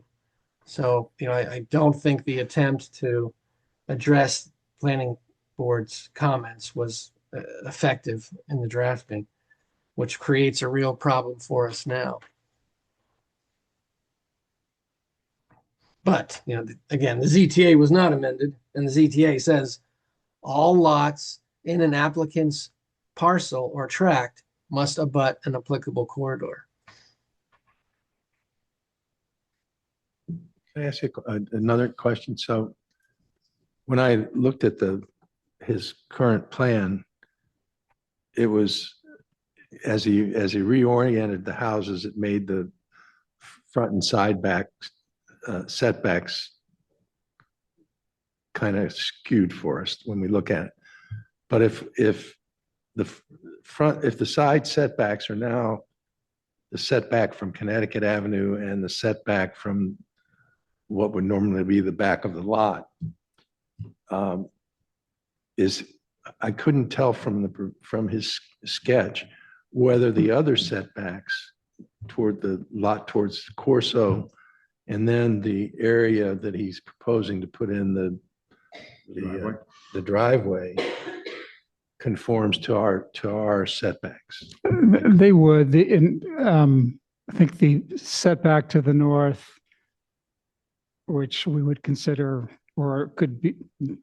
S7: So, I don't think the attempt to address planning board's comments was effective in the drafting, which creates a real problem for us now. But, again, the ZTA was not amended, and the ZTA says all lots in an applicant's parcel or tract must abut an applicable corridor.
S4: Can I ask you another question? So when I looked at his current plan, it was as he reoriented the houses, it made the front and side setbacks kind of skewed for us when we look at it. But if the side setbacks are now the setback from Connecticut Avenue and the setback from what would normally be the back of the lot, I couldn't tell from his sketch whether the other setbacks toward the lot towards Corso and then the area that he's proposing to put in the driveway conforms to our setbacks.
S2: They would. I think the setback to the north, which we would consider, or could be,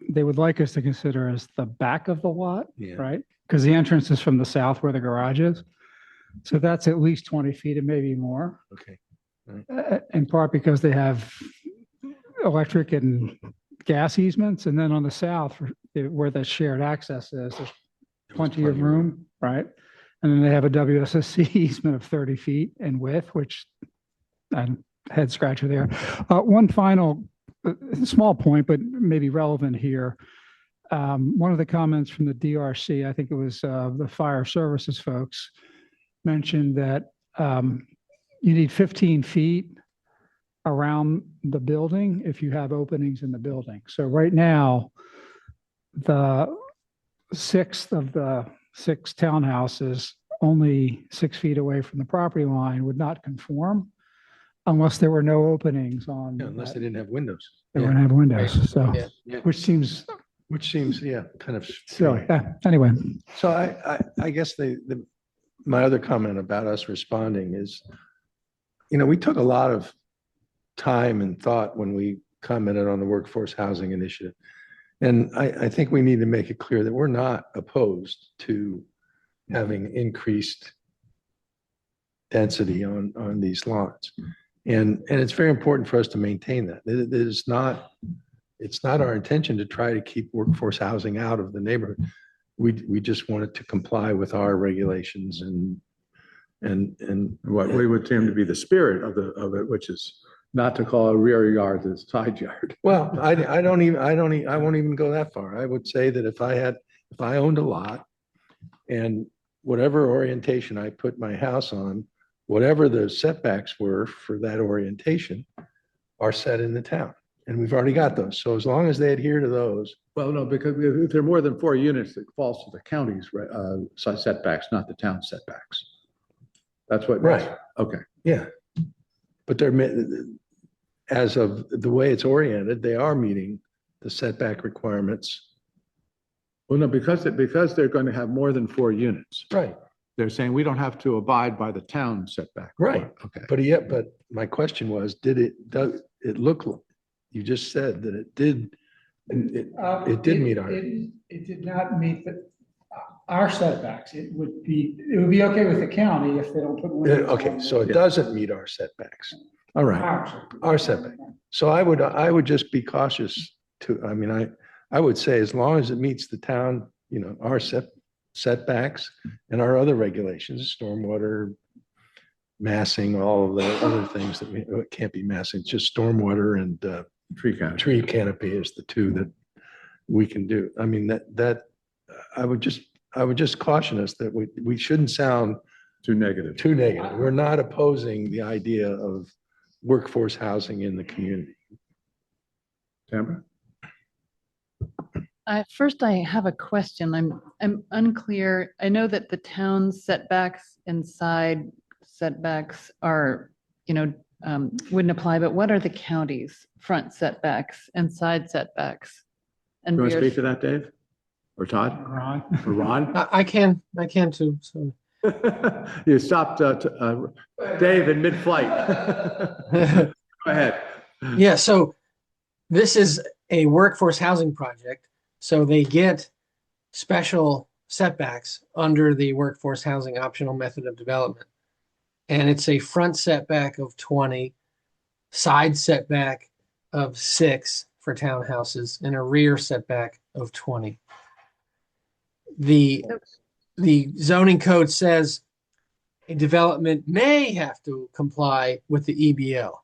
S2: they would like us to consider as the back of the lot, right? Because the entrance is from the south where the garage is. So that's at least 20 feet and maybe more.
S4: Okay.
S2: In part because they have electric and gas easements. And then on the south, where the shared access is, there's plenty of room, right? And then they have a WSSC easement of 30 feet in width, which I'm head scratcher there. One final small point, but maybe relevant here. One of the comments from the DRC, I think it was the fire services folks, mentioned that you need 15 feet around the building if you have openings in the building. So right now, the sixth of the 6 townhouses only 6 feet away from the property line would not conform unless there were no openings on.
S4: Yeah, unless they didn't have windows.
S2: They wouldn't have windows. So,
S7: Yeah.
S2: which seems
S4: kind of
S2: silly. Anyway.
S4: So I guess my other comment about us responding is, we took a lot of time and thought when we commented on the workforce housing initiative. And I think we need to make it clear that we're not opposed to having increased density on these lots. And it's very important for us to maintain that. It is not It's not our intention to try to keep workforce housing out of the neighborhood. We just wanted to comply with our regulations and
S1: What we would seem to be the spirit of it, which is not to call a rear yard the side yard.
S4: well, I won't even go that far. I would say that if I owned a lot and whatever orientation I put my house on, whatever the setbacks were for that orientation are set in the town. And we've already got those. So as long as they adhere to those,
S1: Well, no, because if there are more than 4 units, it falls to the county's setbacks, not the town setbacks. That's what.
S4: Right.
S1: Okay.
S4: yeah. But as of the way it's oriented, they are meeting the setback requirements.
S1: Well, no, because they're going to have more than 4 units.
S4: Right.
S1: They're saying we don't have to abide by the town setback.
S4: Right.
S1: Okay.
S4: But my question was, does it look, you just said that it did meet our.
S2: It did not meet our setbacks. It would be okay with the county if they don't put. windows
S4: Okay,
S2: on
S4: so it
S2: the-
S4: doesn't meet our setbacks. All right, our setback. So I would just be cautious I would say as long as it meets the town, our setbacks and our other regulations, stormwater, massing, all of the other things that it can't be massing, it's just stormwater and tree canopy is the two that we can do. I mean, that I would just caution us that we shouldn't sound
S1: Too negative.
S4: too negative. We're not opposing the idea of workforce housing in the community.
S1: Tamara?
S5: First, I have a question. I'm unclear. I know that the town's setbacks and side setbacks are, wouldn't apply, but what are the county's front setbacks and side setbacks? And
S1: You want to
S5: rear-
S1: speak to that, Dave? Or Todd?
S2: Ron.
S1: Or Ron?
S7: I can too. So
S1: You stopped Dave in mid-flight. Go ahead.
S7: yeah, so this is a workforce housing project. So they get special setbacks under the workforce housing optional method of development. And it's a front setback of 20, side setback of 6 for townhouses, and a rear setback of 20. The zoning code says a development may have to comply with the EBL,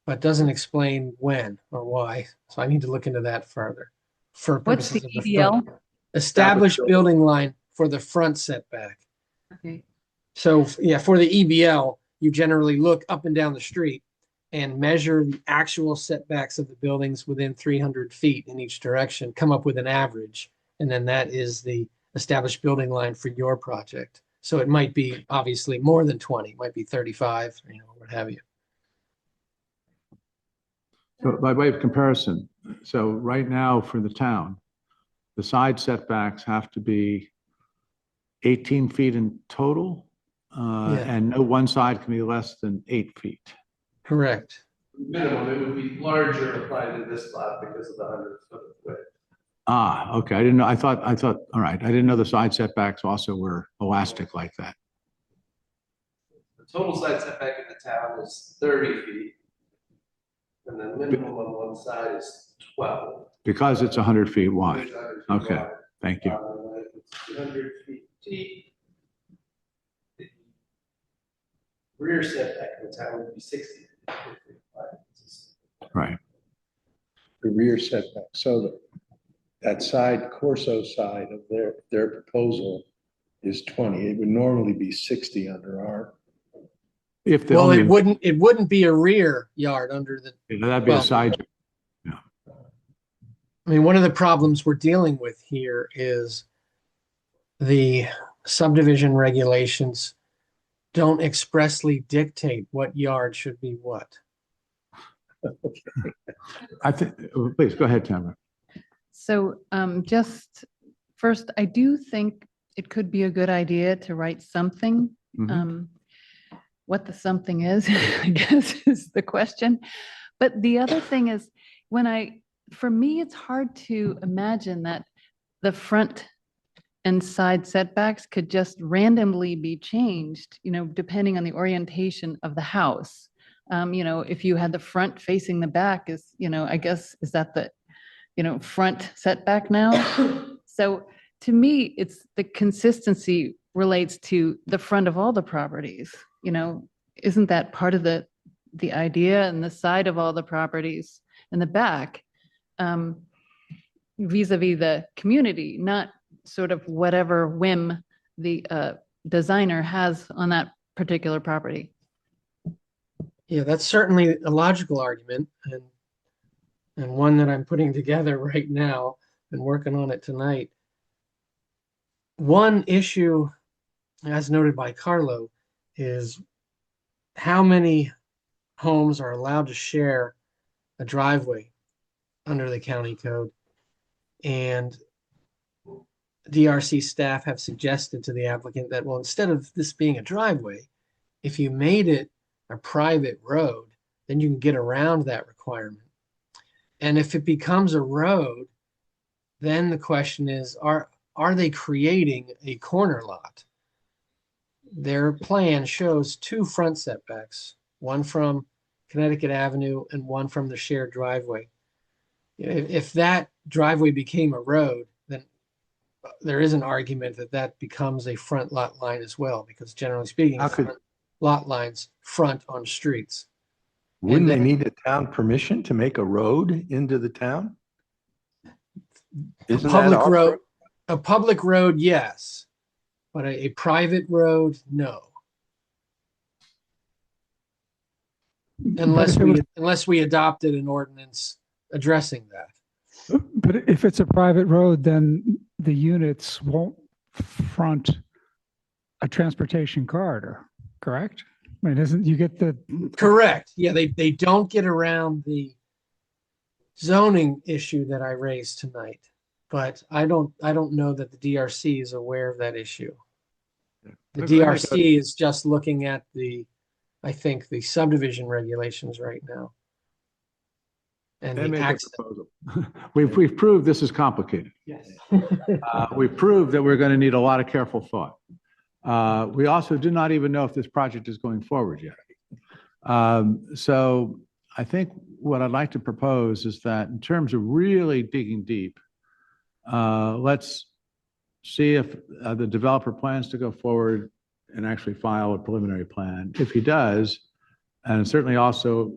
S7: but doesn't explain when or why. So I need to look into that further. For
S6: What's the
S7: purposes of the front.
S6: EBL?
S7: Established building line for the front setback.
S5: Okay.
S7: So yeah, for the EBL, you generally look up and down the street and measure the actual setbacks of the buildings within 300 feet in each direction, come up with an average. And then that is the established building line for your project. So it might be obviously more than 20, might be 35, what have you.
S1: So by way of comparison, so right now for the town, the side setbacks have to be 18 feet in total, and no one side can be less than 8 feet.
S7: Correct.
S9: Minimum, it would be larger applied to this lot because of the 100-foot width.
S1: Ah, okay. I didn't know. I thought, all right. I didn't know the side setbacks also were elastic like that.
S9: The total side setback in the town is 30 feet. And the minimum on one side is 12.
S1: Because it's 100 feet wide.
S9: It's 100 feet
S1: Okay.
S9: wide.
S1: Thank you.
S9: It's 200 feet deep. The rear setback in the town would be 60 feet.
S1: Right.
S4: The rear setback, so that side, Corso side of their proposal is 20. It would normally be 60 under our.
S1: If the
S7: Well,
S1: only,
S7: it wouldn't be a rear yard under the,
S1: that'd be a
S7: well-
S1: side.
S7: I mean, one of the problems we're dealing with here is the subdivision regulations don't expressly dictate what yard should be what.
S1: I think, please go ahead, Tamara.
S5: So just first, I do think it could be a good idea to write something.
S1: Mhm.
S5: What the something is, I guess, is the question. But the other thing is, for me, it's hard to imagine that the front and side setbacks could just randomly be changed, depending on the orientation of the house. If you had the front facing the back is, I guess, is that the, front setback now? So to me, it's the consistency relates to the front of all the properties, isn't that part of the idea, and the side of all the properties in the back, vis-a-vis the community, not sort of whatever whim the designer has on that particular property.
S7: Yeah, that's certainly a logical argument, and one that I'm putting together right now and working on it tonight. One issue, as noted by Carlo, is how many homes are allowed to share a driveway under the county code. And DRC staff have suggested to the applicant that, well, instead of this being a driveway, if you made it a private road, then you can get around that requirement. And if it becomes a road, then the question is, are they creating a corner lot? Their plan shows 2 front setbacks, one from Connecticut Avenue and one from the shared driveway. If that driveway became a road, then there is an argument that that becomes a front lot line as well, because generally speaking, front lot lines front on streets.
S4: Wouldn't they need a town permission to make a road into the town? Isn't that our
S7: road, a public road, yes, but a private road, no. Unless we adopted an ordinance addressing that.
S2: But if it's a private road, then the units won't front a transportation corridor, correct? I mean, you get the...
S7: Correct. Yeah, they don't get around the zoning issue that I raised tonight, but I don't know that the DRC is aware of that issue. The DRC is just looking at I think the subdivision regulations right now. And
S1: they make a proposal. We've proved this is complicated.
S7: Yes.
S1: We've proved that we're going to need a lot of careful thought. We also do not even know if this project is going forward yet. So I think what I'd like to propose is that in terms of really digging deep, let's see if the developer plans to go forward and actually file a preliminary plan. If he does, and certainly also,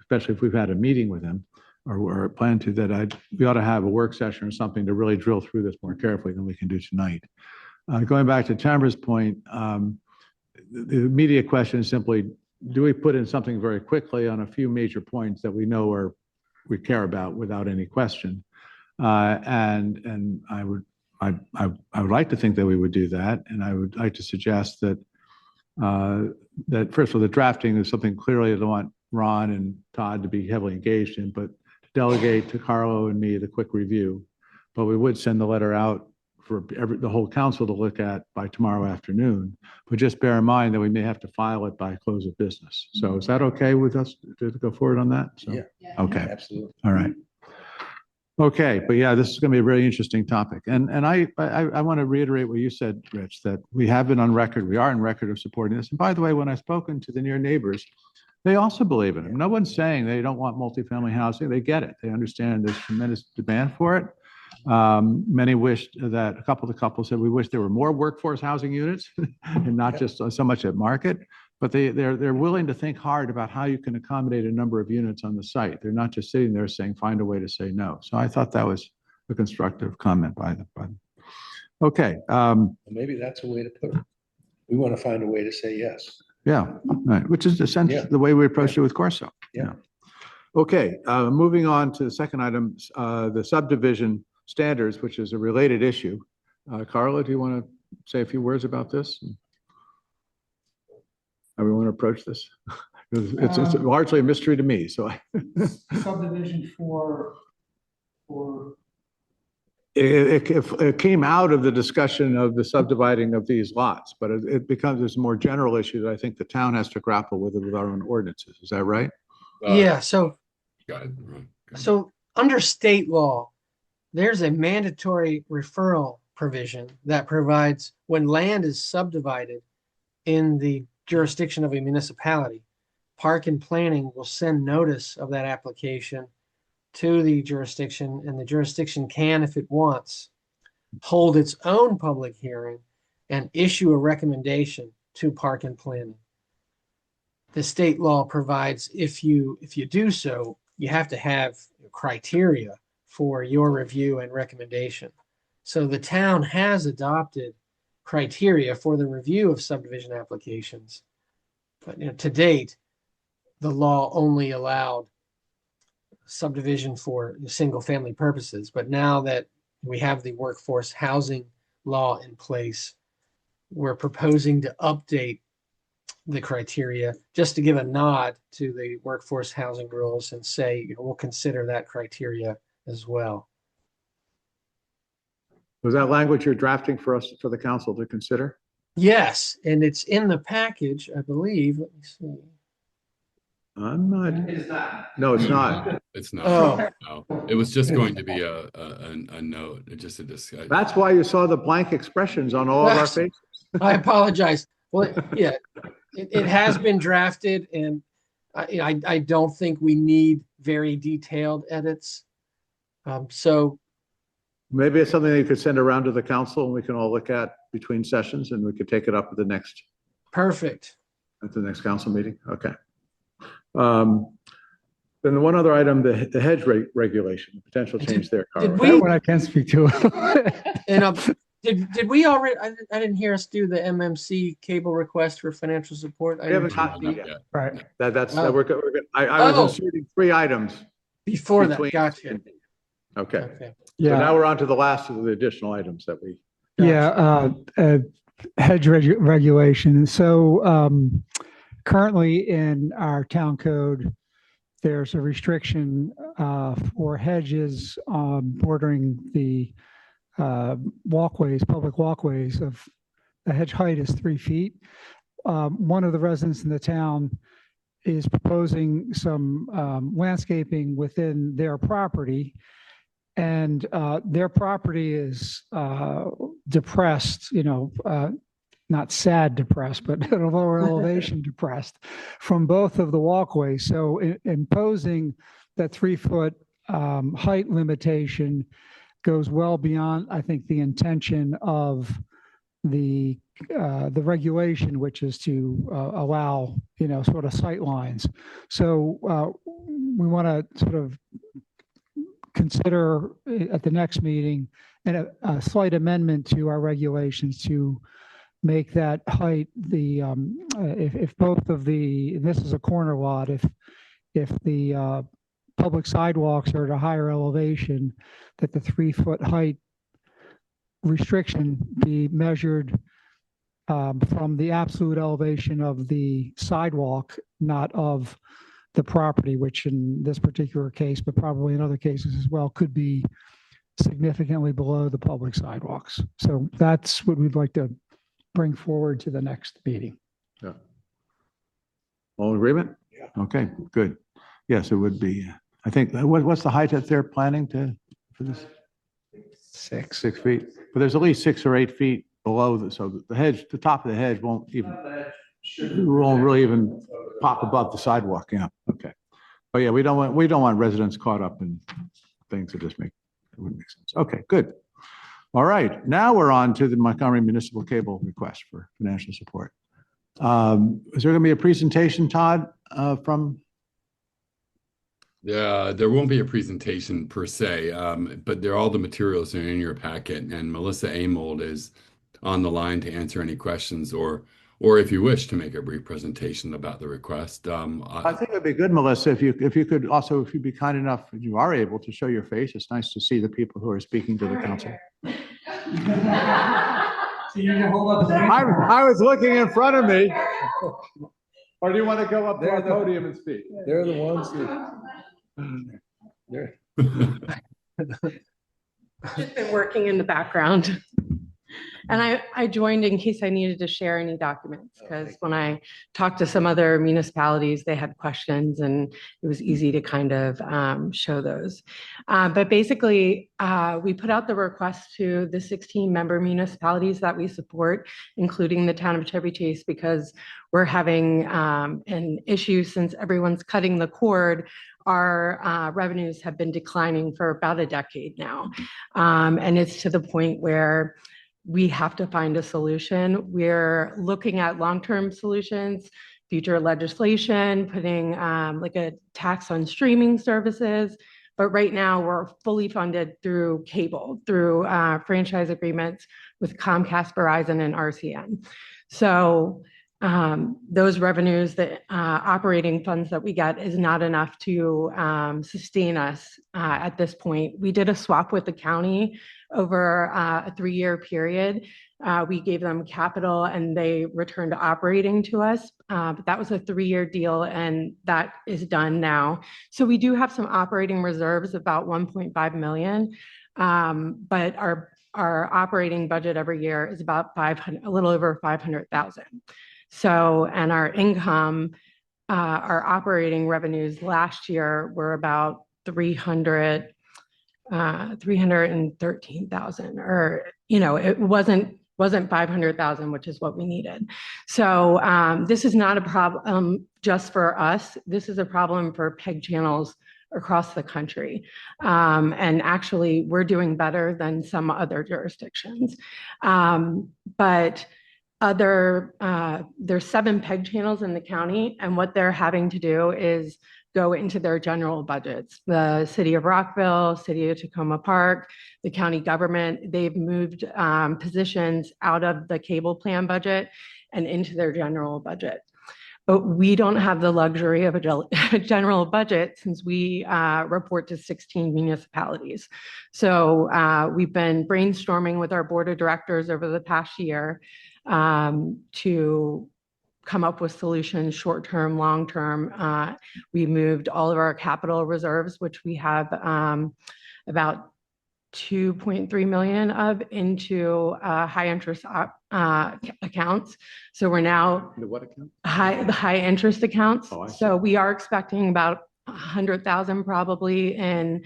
S1: especially if we've had a meeting with him or plan to, that we ought to have a work session or something to really drill through this more carefully than we can do tonight. Going back to Tamara's point, the immediate question is simply, do we put in something very quickly on a few major points that we know we care about without any question? And I would like to think that we would do that, and I would like to suggest that first of all, the drafting is something clearly I want Ron and Todd to be heavily engaged in, but to delegate to Carlo and me the quick review. But we would send the letter out for the whole council to look at by tomorrow afternoon. But just bear in mind that we may have to file it by close of business. So is that okay with us to go forward on that? So,
S4: yeah.
S1: Okay.
S4: Absolutely.
S1: All right. Okay, but yeah, this is going to be a really interesting topic. And I want to reiterate what you said, Rich, that we have been on record, we are on record of supporting this. And by the way, when I've spoken to the near neighbors, they also believe in it. No one's saying they don't want multifamily housing. They get it. They understand there's tremendous demand for it. Many wished that, a couple of the couples said, we wish there were more workforce housing units and not just so much at market. But they're willing to think hard about how you can accommodate a number of units on the site. They're not just sitting there saying, find a way to say no. So I thought that was a constructive comment by them. Okay.
S4: Maybe that's a way to put it. We want to find a way to say yes.
S1: Yeah, right. Which is essentially the way we approached it with Corso.
S4: Yeah.
S1: Okay, moving on to the second item, the subdivision standards, which is a related issue. Carla, do you want to say a few words about this? How we want to approach this? It's largely a mystery to me. So
S2: subdivision for
S1: it came out of the discussion of the subdividing of these lots, but it becomes this more general issue that I think the town has to grapple with our own ordinances. Is that right?
S7: Yeah. So
S3: Got it.
S7: So under state law, there's a mandatory referral provision that provides when land is subdivided in the jurisdiction of a municipality, Park and Planning will send notice of that application to the jurisdiction, and the jurisdiction can, if it wants, hold its own public hearing and issue a recommendation to Park and Planning. The state law provides if you do so, you have to have criteria for your review and recommendation. So the town has adopted criteria for the review of subdivision applications. But to date, the law only allowed subdivision for single family purposes. But now that we have the workforce housing law in place, we're proposing to update the criteria just to give a nod to the workforce housing rules and say, we'll consider that criteria as well.
S1: Was that language you're drafting for us, for the council to consider?
S7: Yes, and it's in the package, I believe. Let me see.
S1: I'm not.
S9: It is not.
S1: No, it's not.
S3: It's not.
S7: Oh.
S3: No. It was just going to be a note, just a discussion.
S1: That's why you saw the blank expressions on all of our
S7: Yes.
S1: faces.
S7: I apologize. Well, yeah, it has been drafted, and I don't think we need very detailed edits. So
S1: Maybe it's something that you could send around to the council and we can all look at between sessions, and we could take it up at the next
S7: perfect.
S1: council meeting. Okay. Then the one other item, the hedge regulation, the potential change there.
S7: Did
S1: Carl.
S7: we-
S2: That one I can speak to.
S7: And did we already? I didn't hear us do the MMC cable request for financial support. I
S1: We haven't
S7: didn't-
S1: gotten that yet.
S2: Right.
S1: That's,
S7: Oh.
S1: we're good. I
S7: Oh.
S1: was inserting 3 items.
S7: Before that,
S1: between-
S7: gotcha.
S1: Okay.
S7: Okay.
S1: So
S2: Yeah.
S1: now we're on to the last of the additional items that we.
S2: Yeah, hedge regulation. So currently in our town code, there's a restriction for hedges bordering the walkways, public walkways of the hedge height is 3 feet. One of the residents in the town is proposing some landscaping within their property. And their property is depressed, not sad depressed, but at a lower elevation depressed from both of the walkways. So imposing that 3-foot height limitation goes well beyond, I think, the intention of the regulation, which is to allow, sort of sight lines. So we want to sort of consider at the next meeting and a slight amendment to our regulations to make that height if both of this is a corner lot, if the public sidewalks are at a higher elevation, that the 3-foot height restriction be measured from the absolute elevation of the sidewalk, not of the property, which in this particular case, but probably in other cases as well, could be significantly below the public sidewalks. So that's what we'd like to bring forward to the next meeting.
S1: Yeah. All in agreement? Yeah. Okay, good. Yes, it would be. I think, what's the height that they're planning for this? 6 feet. But there's at least 6 or 8 feet below so the hedge, the top of the hedge won't really even pop above the sidewalk. Yeah. Okay. But yeah, we don't want residents caught up in things that just it wouldn't make sense. Okay, good. All right. Now we're on to the Montgomery Municipal Cable request for financial support. Is there going to be a presentation, Todd, from?
S3: There won't be a presentation per se, but all the materials are in your packet, and Melissa Amold is on the line to answer any questions, or if you wish to make a brief presentation about the request.
S1: I think it'd be good, Melissa, if you could also, if you'd be kind enough, if you are able to show your face. It's nice to see the people who are speaking to the council. I was looking in front of me. Or do you want to go up to our podium and speak?
S4: They're the ones that.
S10: Just been working in the background. And I joined in case I needed to share any documents, because when I talked to some other municipalities, they had questions and it was easy to kind of show those. But basically, we put out the request to the 16 member municipalities that we support, including the town of Chevy Chase, because we're having an issue since everyone's cutting the cord. Our revenues have been declining for about a decade now. And it's to the point where we have to find a solution. We're looking at long-term solutions, future legislation, putting like a tax on streaming services. But right now we're fully funded through cable, through franchise agreements with Comcast, Verizon, and RCN. So those revenues, the operating funds that we get is not enough to sustain us at this point. We did a swap with the county over a 3-year period. We gave them capital and they returned operating to us. But that was a 3-year deal and that is done now. So we do have some operating reserves, about 1.5 million. But our operating budget every year is about a little over 500,000. So, and our income, our operating revenues last year were about 313,000, or, you know, it wasn't 500,000, which is what we needed. So this is not a problem just for us. This is a problem for PEG channels across the country. And actually we're doing better than some other jurisdictions. But there's 7 PEG channels in the county, and what they're having to do is go into their general budgets. The city of Rockville, city of Tacoma Park, the county government, they've moved positions out of the cable plan budget and into their general budget. But we don't have the luxury of a general budget since we report to 16 municipalities. So we've been brainstorming with our board of directors over the past year to come up with solutions, short-term, long-term. We moved all of our capital reserves, which we have about 2.3 million of, into high interest accounts. So we're now
S1: The what account?
S10: the high interest accounts.
S1: Oh, I see.
S10: So we are expecting about 100,000 probably in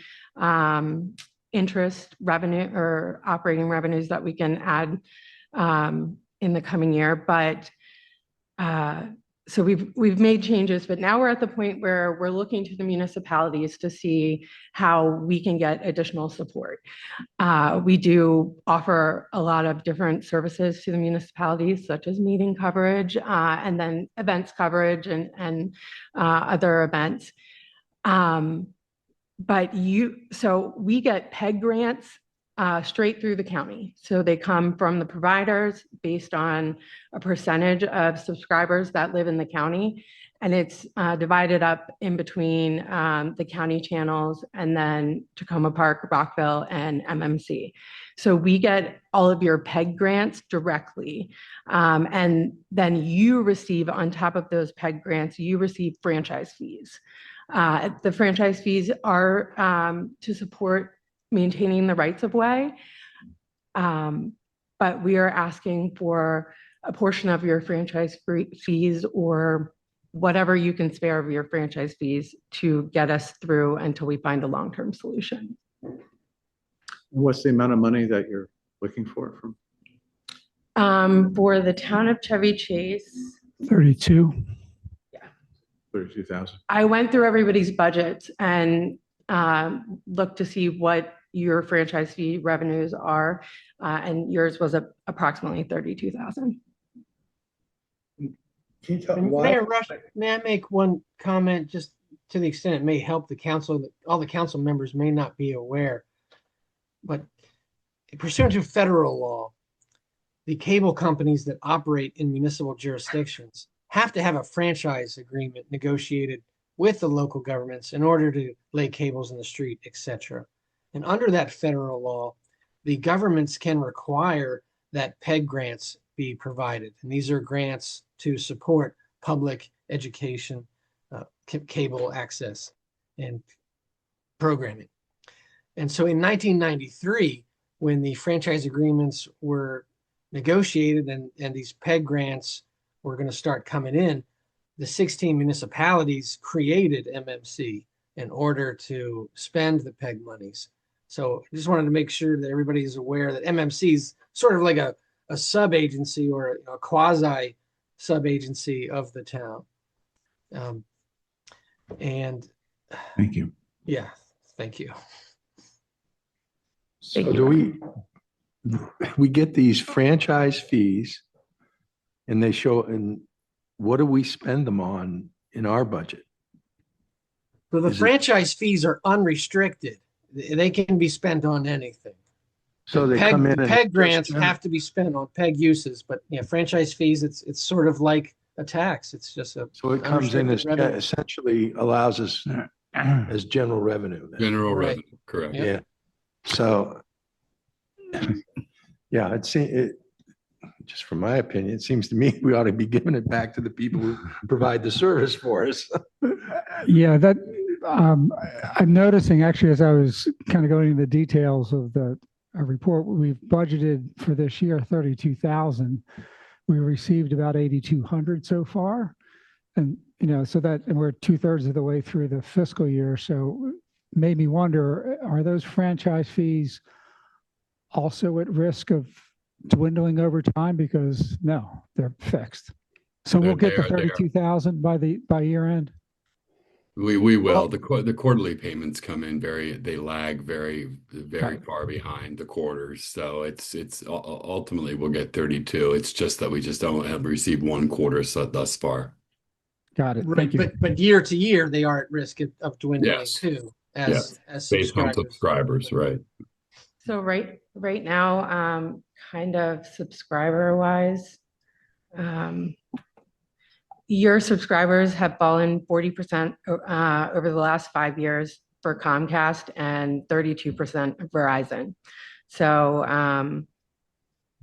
S10: interest revenue or operating revenues that we can add in the coming year. But so we've made changes, but now we're at the point where we're looking to the municipalities to see how we can get additional support. We do offer a lot of different services to the municipalities, such as meeting coverage and then events coverage and other events. So we get PEG grants straight through the county. So they come from the providers based on a percentage of subscribers that live in the county. And it's divided up in between the county channels and then Tacoma Park, Rockville, and MMC. So we get all of your PEG grants directly. And then you receive, on top of those PEG grants, you receive franchise fees. The franchise fees are to support maintaining the rights of way. But we are asking for a portion of your franchise fees or whatever you can spare of your franchise fees to get us through until we find a long-term solution.
S1: What's the amount of money that you're looking for from?
S10: For the town of Chevy Chase,
S2: 32.
S1: 32,000.
S10: I went through everybody's budgets and looked to see what your franchise fee revenues are, and yours was approximately 32,000.
S4: Can you tell
S7: And
S4: why?
S7: Mayor Rush, may I make one comment, just to the extent it may help the council, that all the council members may not be aware. But pursuant to federal law, the cable companies that operate in municipal jurisdictions have to have a franchise agreement negotiated with the local governments in order to lay cables in the street, etc. And under that federal law, the governments can require that PEG grants be provided. And these are grants to support public education, cable access, and programming. And so in 1993, when the franchise agreements were negotiated and these PEG grants were going to start coming in, the 16 municipalities created MMC in order to spend the PEG monies. So I just wanted to make sure that everybody is aware that MMC is sort of like a sub-agency or a quasi sub-agency of the town. And
S1: Thank you.
S7: yeah, thank you.
S4: So do we get these franchise fees and they show, and what do we spend them on in our budget?
S7: So the
S4: Is it-
S7: franchise fees are unrestricted. They can be spent on anything.
S4: So they come in and
S7: PEG
S4: just
S7: grants
S4: spend-
S7: have to be spent on PEG uses, but yeah, franchise fees, it's sort of like a tax. It's just a
S4: So it comes in as
S7: unrestricted revenue.
S4: essentially allows us as general revenue. then.
S3: General
S7: Right.
S3: revenue, correct.
S7: Yeah.
S4: Yeah. So, yeah, just from my opinion, it seems to me we ought to be giving it back to the people who provide the service for us.
S2: Yeah, that, I'm noticing actually, as I was kind of going into the details of the report, we've budgeted for this year 32,000. We received about 8,200 so far. And, so that, and we're 2/3 of the way through the fiscal year. So made me wonder, are those franchise fees also at risk of dwindling over time? Because no, they're fixed. So we'll get the
S3: They are.
S2: 32,000 by year end.
S3: We will.
S7: Well-
S3: The quarterly payments come in they lag very
S2: Right.
S3: far behind the quarters. So it's ultimately we'll get 32. It's just that we just don't have received one quarter thus far.
S2: Got it.
S7: Right,
S2: Thank you.
S7: but year to year, they are at risk of dwindling
S3: Yes.
S7: too,
S3: Yes.
S7: as
S3: Based on
S7: subscribers.
S3: subscribers, right?
S10: So right now, kind of subscriber wise, your subscribers have fallen 40% over the last 5 years for Comcast and 32% Verizon. So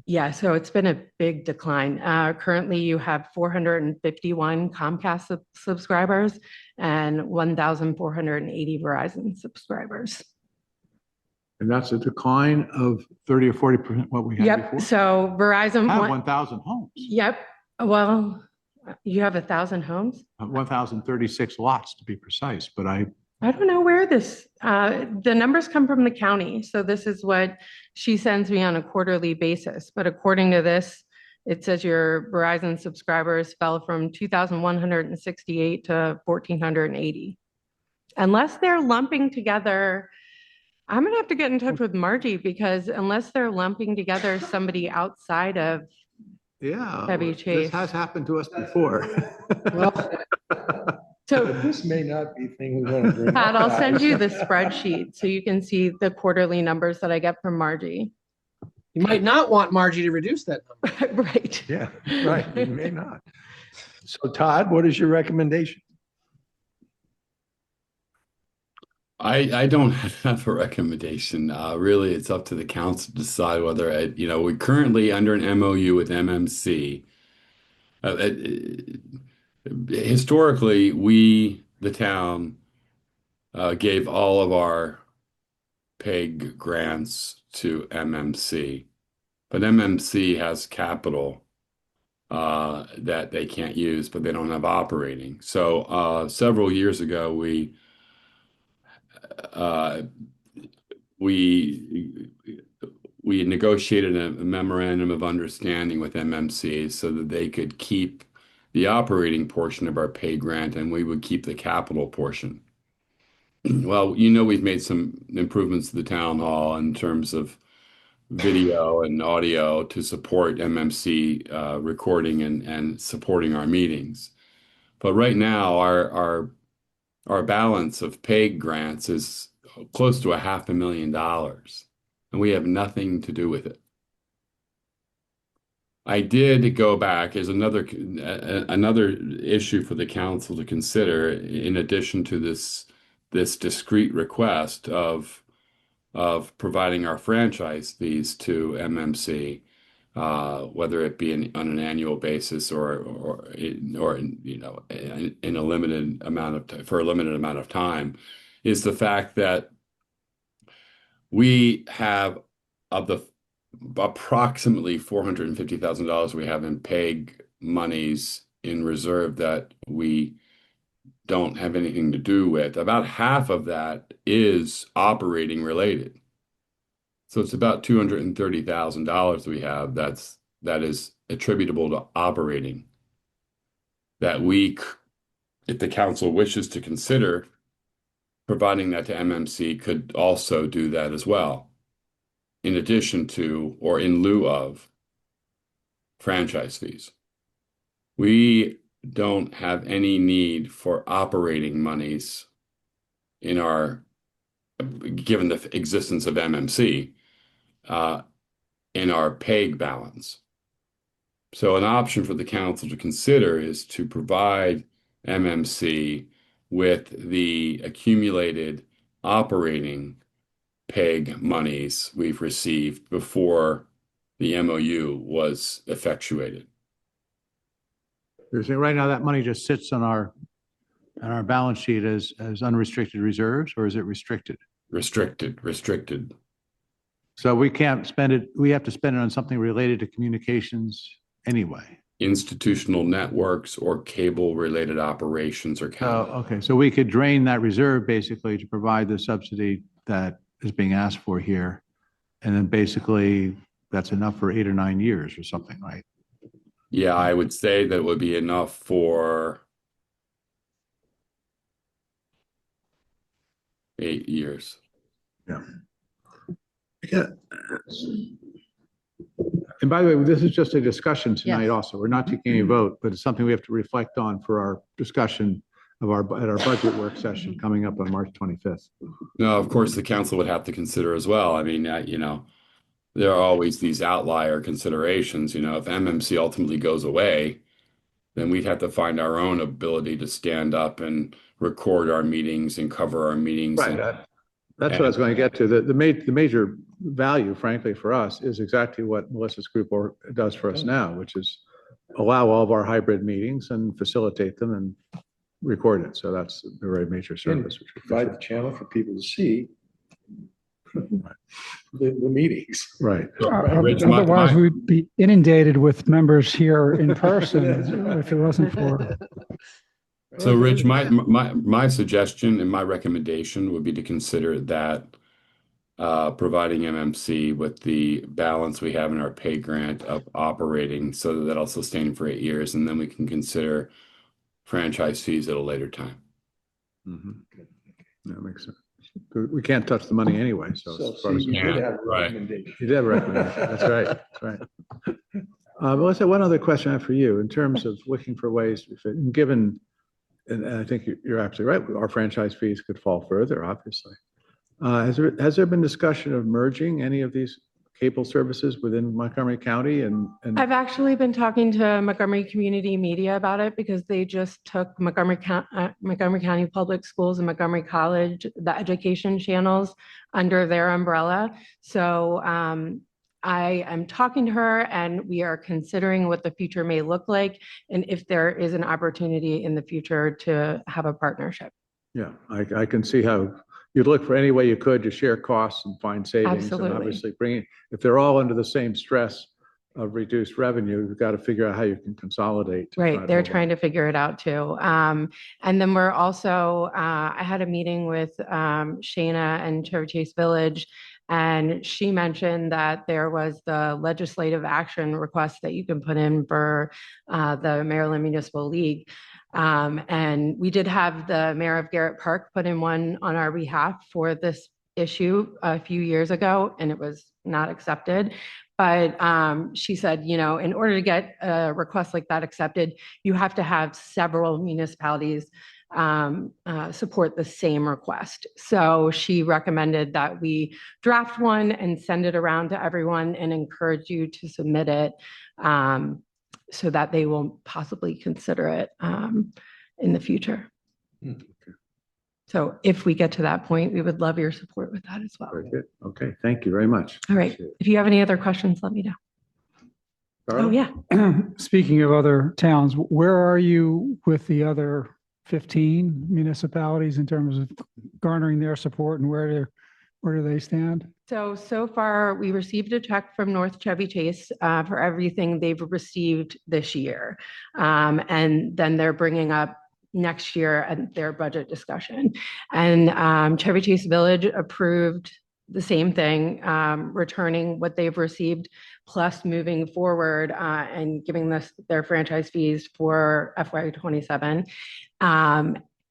S10: yeah, so it's been a big decline. Currently, you have 451 Comcast subscribers and 1,480 Verizon subscribers.
S1: And that's a decline of 30 or 40% what we had
S10: Yep.
S1: before?
S10: So Verizon,
S1: I have 1,000 homes,
S10: yep. Well, you have 1,000 homes.
S1: 1,036 lots to be precise, but
S10: I don't know where the numbers come from the county. So this is what she sends me on a quarterly basis. But according to this, it says your Verizon subscribers fell from 2,168 to 1,480. Unless they're lumping together, I'm going to have to get in touch with Margie because unless they're lumping together somebody outside of,
S1: yeah,
S10: Chevy
S1: this
S10: Chase.
S1: has happened to us before.
S10: so
S4: This may not be thing we want to bring
S10: Pat,
S4: up.
S10: I'll send you the spreadsheet so you can see the quarterly numbers that I get from Margie.
S7: You might not want Margie to reduce that number.
S10: Right.
S4: Yeah, right, we may not. So Todd, what is your recommendation?
S3: I don't have a recommendation. Really, it's up to the council to decide whether, we're currently under an MOU with MMC. Historically, the town, gave all of our PEG grants to MMC, but MMC has capital that they can't use, but they don't have operating. So several years ago, we negotiated a memorandum of understanding with MMC so that they could keep the operating portion of our pay grant and we would keep the capital portion. Well, we've made some improvements to the town hall in terms of video and audio to support MMC recording and supporting our meetings. But right now, our balance of PEG grants is close to $500,000, and we have nothing to do with it. I did go back as another issue for the council to consider, in addition to this discrete request of providing our franchise fees to MMC, whether it be on an annual basis or in a limited amount of time, is the fact that we have, of the approximately $450,000 we have in PEG monies in reserve that we don't have anything to do with. About half of that is operating related. So it's about $230,000 we have that is attributable to operating that we, if the council wishes to consider providing that to MMC, could also do that as well, in addition to or in lieu of franchise fees. We don't have any need for operating monies in our, given the existence of MMC, in our PEG balance. So an option for the council to consider is to provide MMC with the accumulated operating PEG monies we've received before the MOU was effectuated.
S1: You're saying right now that money just sits on our balance sheet as unrestricted reserves, or is it restricted?
S3: Restricted.
S1: So we can't spend it, we have to spend it on something related to communications anyway.
S3: Institutional networks or cable related operations are
S1: Oh,
S3: counted.
S1: okay. So we could drain that reserve basically to provide the subsidy that is being asked for here. And then basically that's enough for 8 or 9 years or something, right?
S3: Yeah, I would say that would be enough for 8 years.
S1: Yeah. And by the way, this is just a discussion tonight
S5: Yes.
S1: also. We're not taking any vote, but it's something we have to reflect on for our discussion of at our budget work session coming up on March 25th.
S3: No, of course, the council would have to consider as well. I mean, there are always these outlier considerations. If MMC ultimately goes away, then we'd have to find our own ability to stand up and record our meetings and cover our meetings.
S1: Right. That's what I was going to get to. The major value, frankly, for us is exactly what Melissa's group does for us now, which is allow all of our hybrid meetings and facilitate them and record it. So that's a very major service.
S4: Provide the channel for people to see the meetings.
S1: Right.
S3: Rich,
S2: Otherwise, we'd be inundated with members here in person if it wasn't for.
S3: So Rich, my suggestion and my recommendation would be to consider that providing MMC with the balance we have in our pay grant of operating so that that'll sustain for 8 years, and then we can consider franchise fees at a later time.
S1: That makes sense. We can't touch the money anyway, so. as far as-
S4: You should have a
S3: Right.
S4: recommendation.
S1: You did have a recommendation. That's right. That's right. Melissa, one other question I have for you in terms of looking for ways, given, and I think you're absolutely right, our franchise fees could fall further, obviously. Has there been discussion of merging any of these cable services within Montgomery County and
S10: I've actually been talking to Montgomery Community Media about it because they just took Montgomery County Public Schools and Montgomery College, the education channels, under their umbrella. So I am talking to her and we are considering what the future may look like and if there is an opportunity in the future to have a partnership.
S1: Yeah, I can see how you'd look for any way you could to share costs and find savings.
S10: Absolutely.
S1: And obviously if they're all under the same stress of reduced revenue, you've got to figure out how you can consolidate.
S10: Right, they're trying to figure it out too. And then we're also, I had a meeting with Shayna and Cherry Chase Village, and she mentioned that there was the legislative action request that you can put in for the Maryland Municipal League. And we did have the mayor of Garrett Park put in one on our behalf for this issue a few years ago, and it was not accepted. But she said, in order to get a request like that accepted, you have to have several municipalities support the same request. So she recommended that we draft one and send it around to everyone and encourage you to submit it so that they will possibly consider it in the future. So if we get to that point, we would love your support with that as well.
S1: Very good. Okay, thank you very much.
S10: All right. If you have any other questions, let me know. Oh, yeah.
S2: Speaking of other towns, where are you with the other 15 municipalities in terms of garnering their support and where Where do they stand?
S10: So far, we received a check from North Chevy Chase for everything they've received this year. And then they're bringing up next year at their budget discussion. And Chevy Chase Village approved the same thing, returning what they've received, plus moving forward and giving their franchise fees for FY27.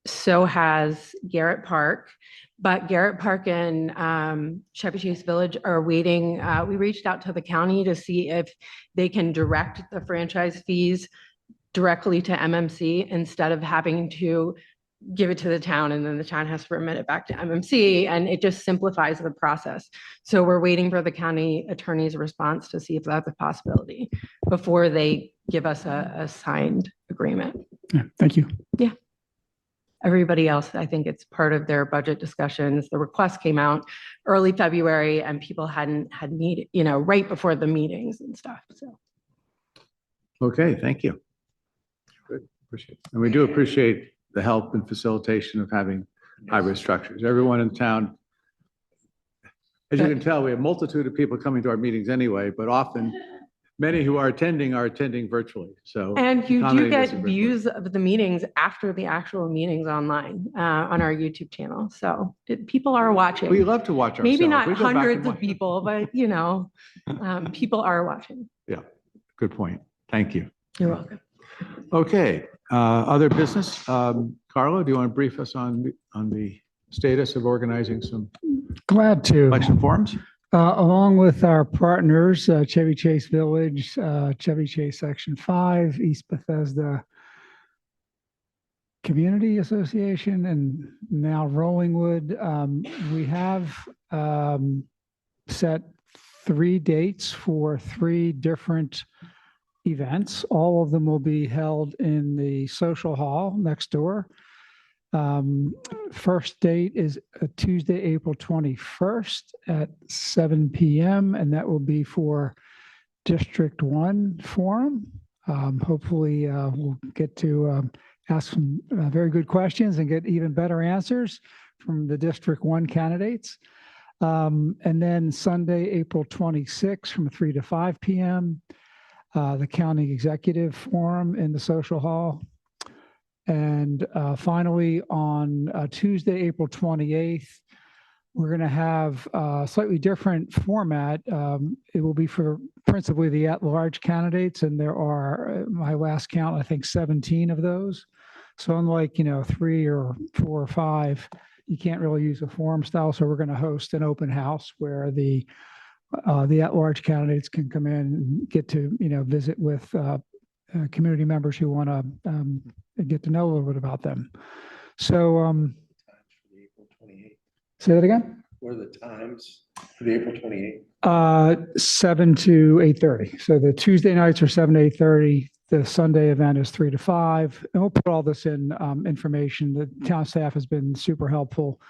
S10: So has Garrett Park. But Garrett Park and Chevy Chase Village are waiting. We reached out to the county to see if they can direct the franchise fees directly to MMC instead of having to give it to the town and then the town has to remit it back to MMC, and it just simplifies the process. So we're waiting for the county attorney's response to see if that's a possibility before they give us a signed agreement.
S2: Yeah, thank you.
S10: Everybody else, I think it's part of their budget discussions. The request came out early February and people hadn't had meet, right before the meetings and stuff. So.
S1: Okay, thank you. Good, appreciate it. And we do appreciate the help and facilitation of having hybrid structures. Everyone in town, as you can tell, we have a multitude of people coming to our meetings anyway, but often many who are attending virtually. So,
S10: and you do get views of the meetings after the actual meetings online on our YouTube channel. So people are watching.
S1: We love to watch ourselves.
S10: Maybe not hundreds of people, but people are watching.
S1: Yeah, good point. Thank you.
S10: You're welcome.
S1: Okay, other business. Carlo, do you want to brief us on the status of organizing some
S2: Glad to.
S1: election forums?
S2: Along with our partners, Chevy Chase Village, Chevy Chase Section 5, East Bethesda Community Association, and now Rollingwood, we have set 3 dates for 3 different events. All of them will be held in the social hall next door. First date is a Tuesday, April 21st at 7 p.m. and that will be for District 1 forum. Hopefully we'll get to ask some very good questions and get even better answers from the District 1 candidates. And then Sunday, April 26th from 3 to 5 p.m. The County Executive Forum in the social hall. And finally, on Tuesday, April 28th, we're going to have a slightly different format. It will be for principally the at-large candidates, and there are, my last count, I think 17 of those. So unlike, 3 or 4 or 5, you can't really use a forum style. So we're going to host an open house where the at-large candidates can come in and get to, visit with community members who want to get to know a little bit about them. So, say that again?
S4: What are the times for the April 28th?
S2: 7 to 8:30. So the Tuesday nights are 7 to 8:30. The Sunday event is 3 to 5. And we'll put all this in information. The town staff has been super helpful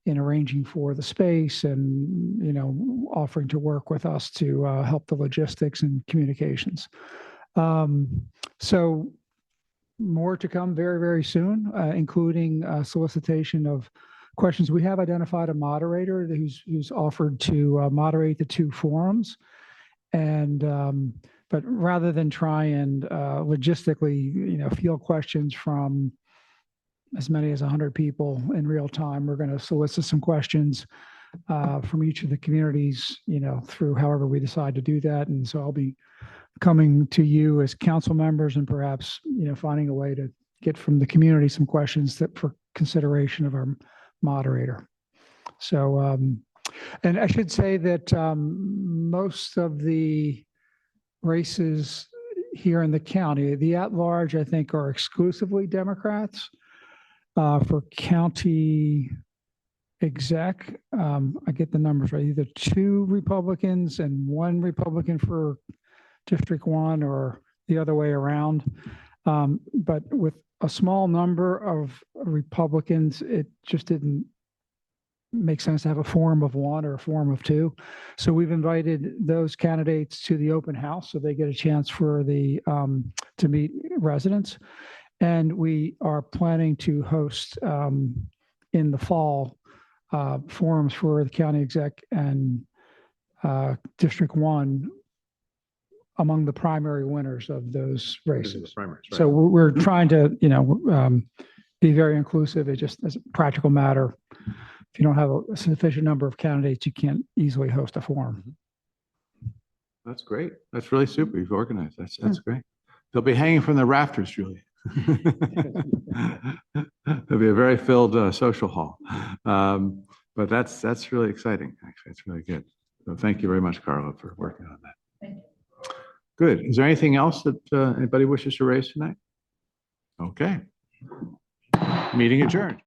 S2: in arranging for the space and, offering to work with us to help the logistics and communications. So more to come very, very soon, including solicitation of questions. We have identified a moderator who's offered to moderate the 2 forums. And, but rather than try and logistically, field questions from as many as 100 people in real time, we're going to solicit some questions from each of the communities, through however we decide to do that. And so I'll be coming to you as council members and perhaps, finding a way to get from the community some questions that for consideration of our moderator. So, and I should say that most of the races here in the county, the at-large, I think, are exclusively Democrats. For county exec, I get the numbers right, either 2 Republicans and 1 Republican for District 1 or the other way around. But with a small number of Republicans, it just didn't make sense to have a forum of 1 or a forum of 2. So we've invited those candidates to the open house so they get a chance for the to meet residents. And we are planning to host in the fall forums for the county exec and District 1 among the primary winners of those races.
S1: Primaries,
S2: So we're trying to, be very inclusive. It just as a practical matter, if you don't have a sufficient number of candidates, you can't easily host a forum.
S1: That's great. That's really super. You've organized. That's great. They'll be hanging from the rafters, Julie. There'll be a very filled social hall. But that's really exciting. Actually, it's really good. So thank you very much, Carla, for working on that.
S5: Thank you.
S1: Good. Is there anything else that anybody wishes to raise tonight? Okay. Meeting adjourned.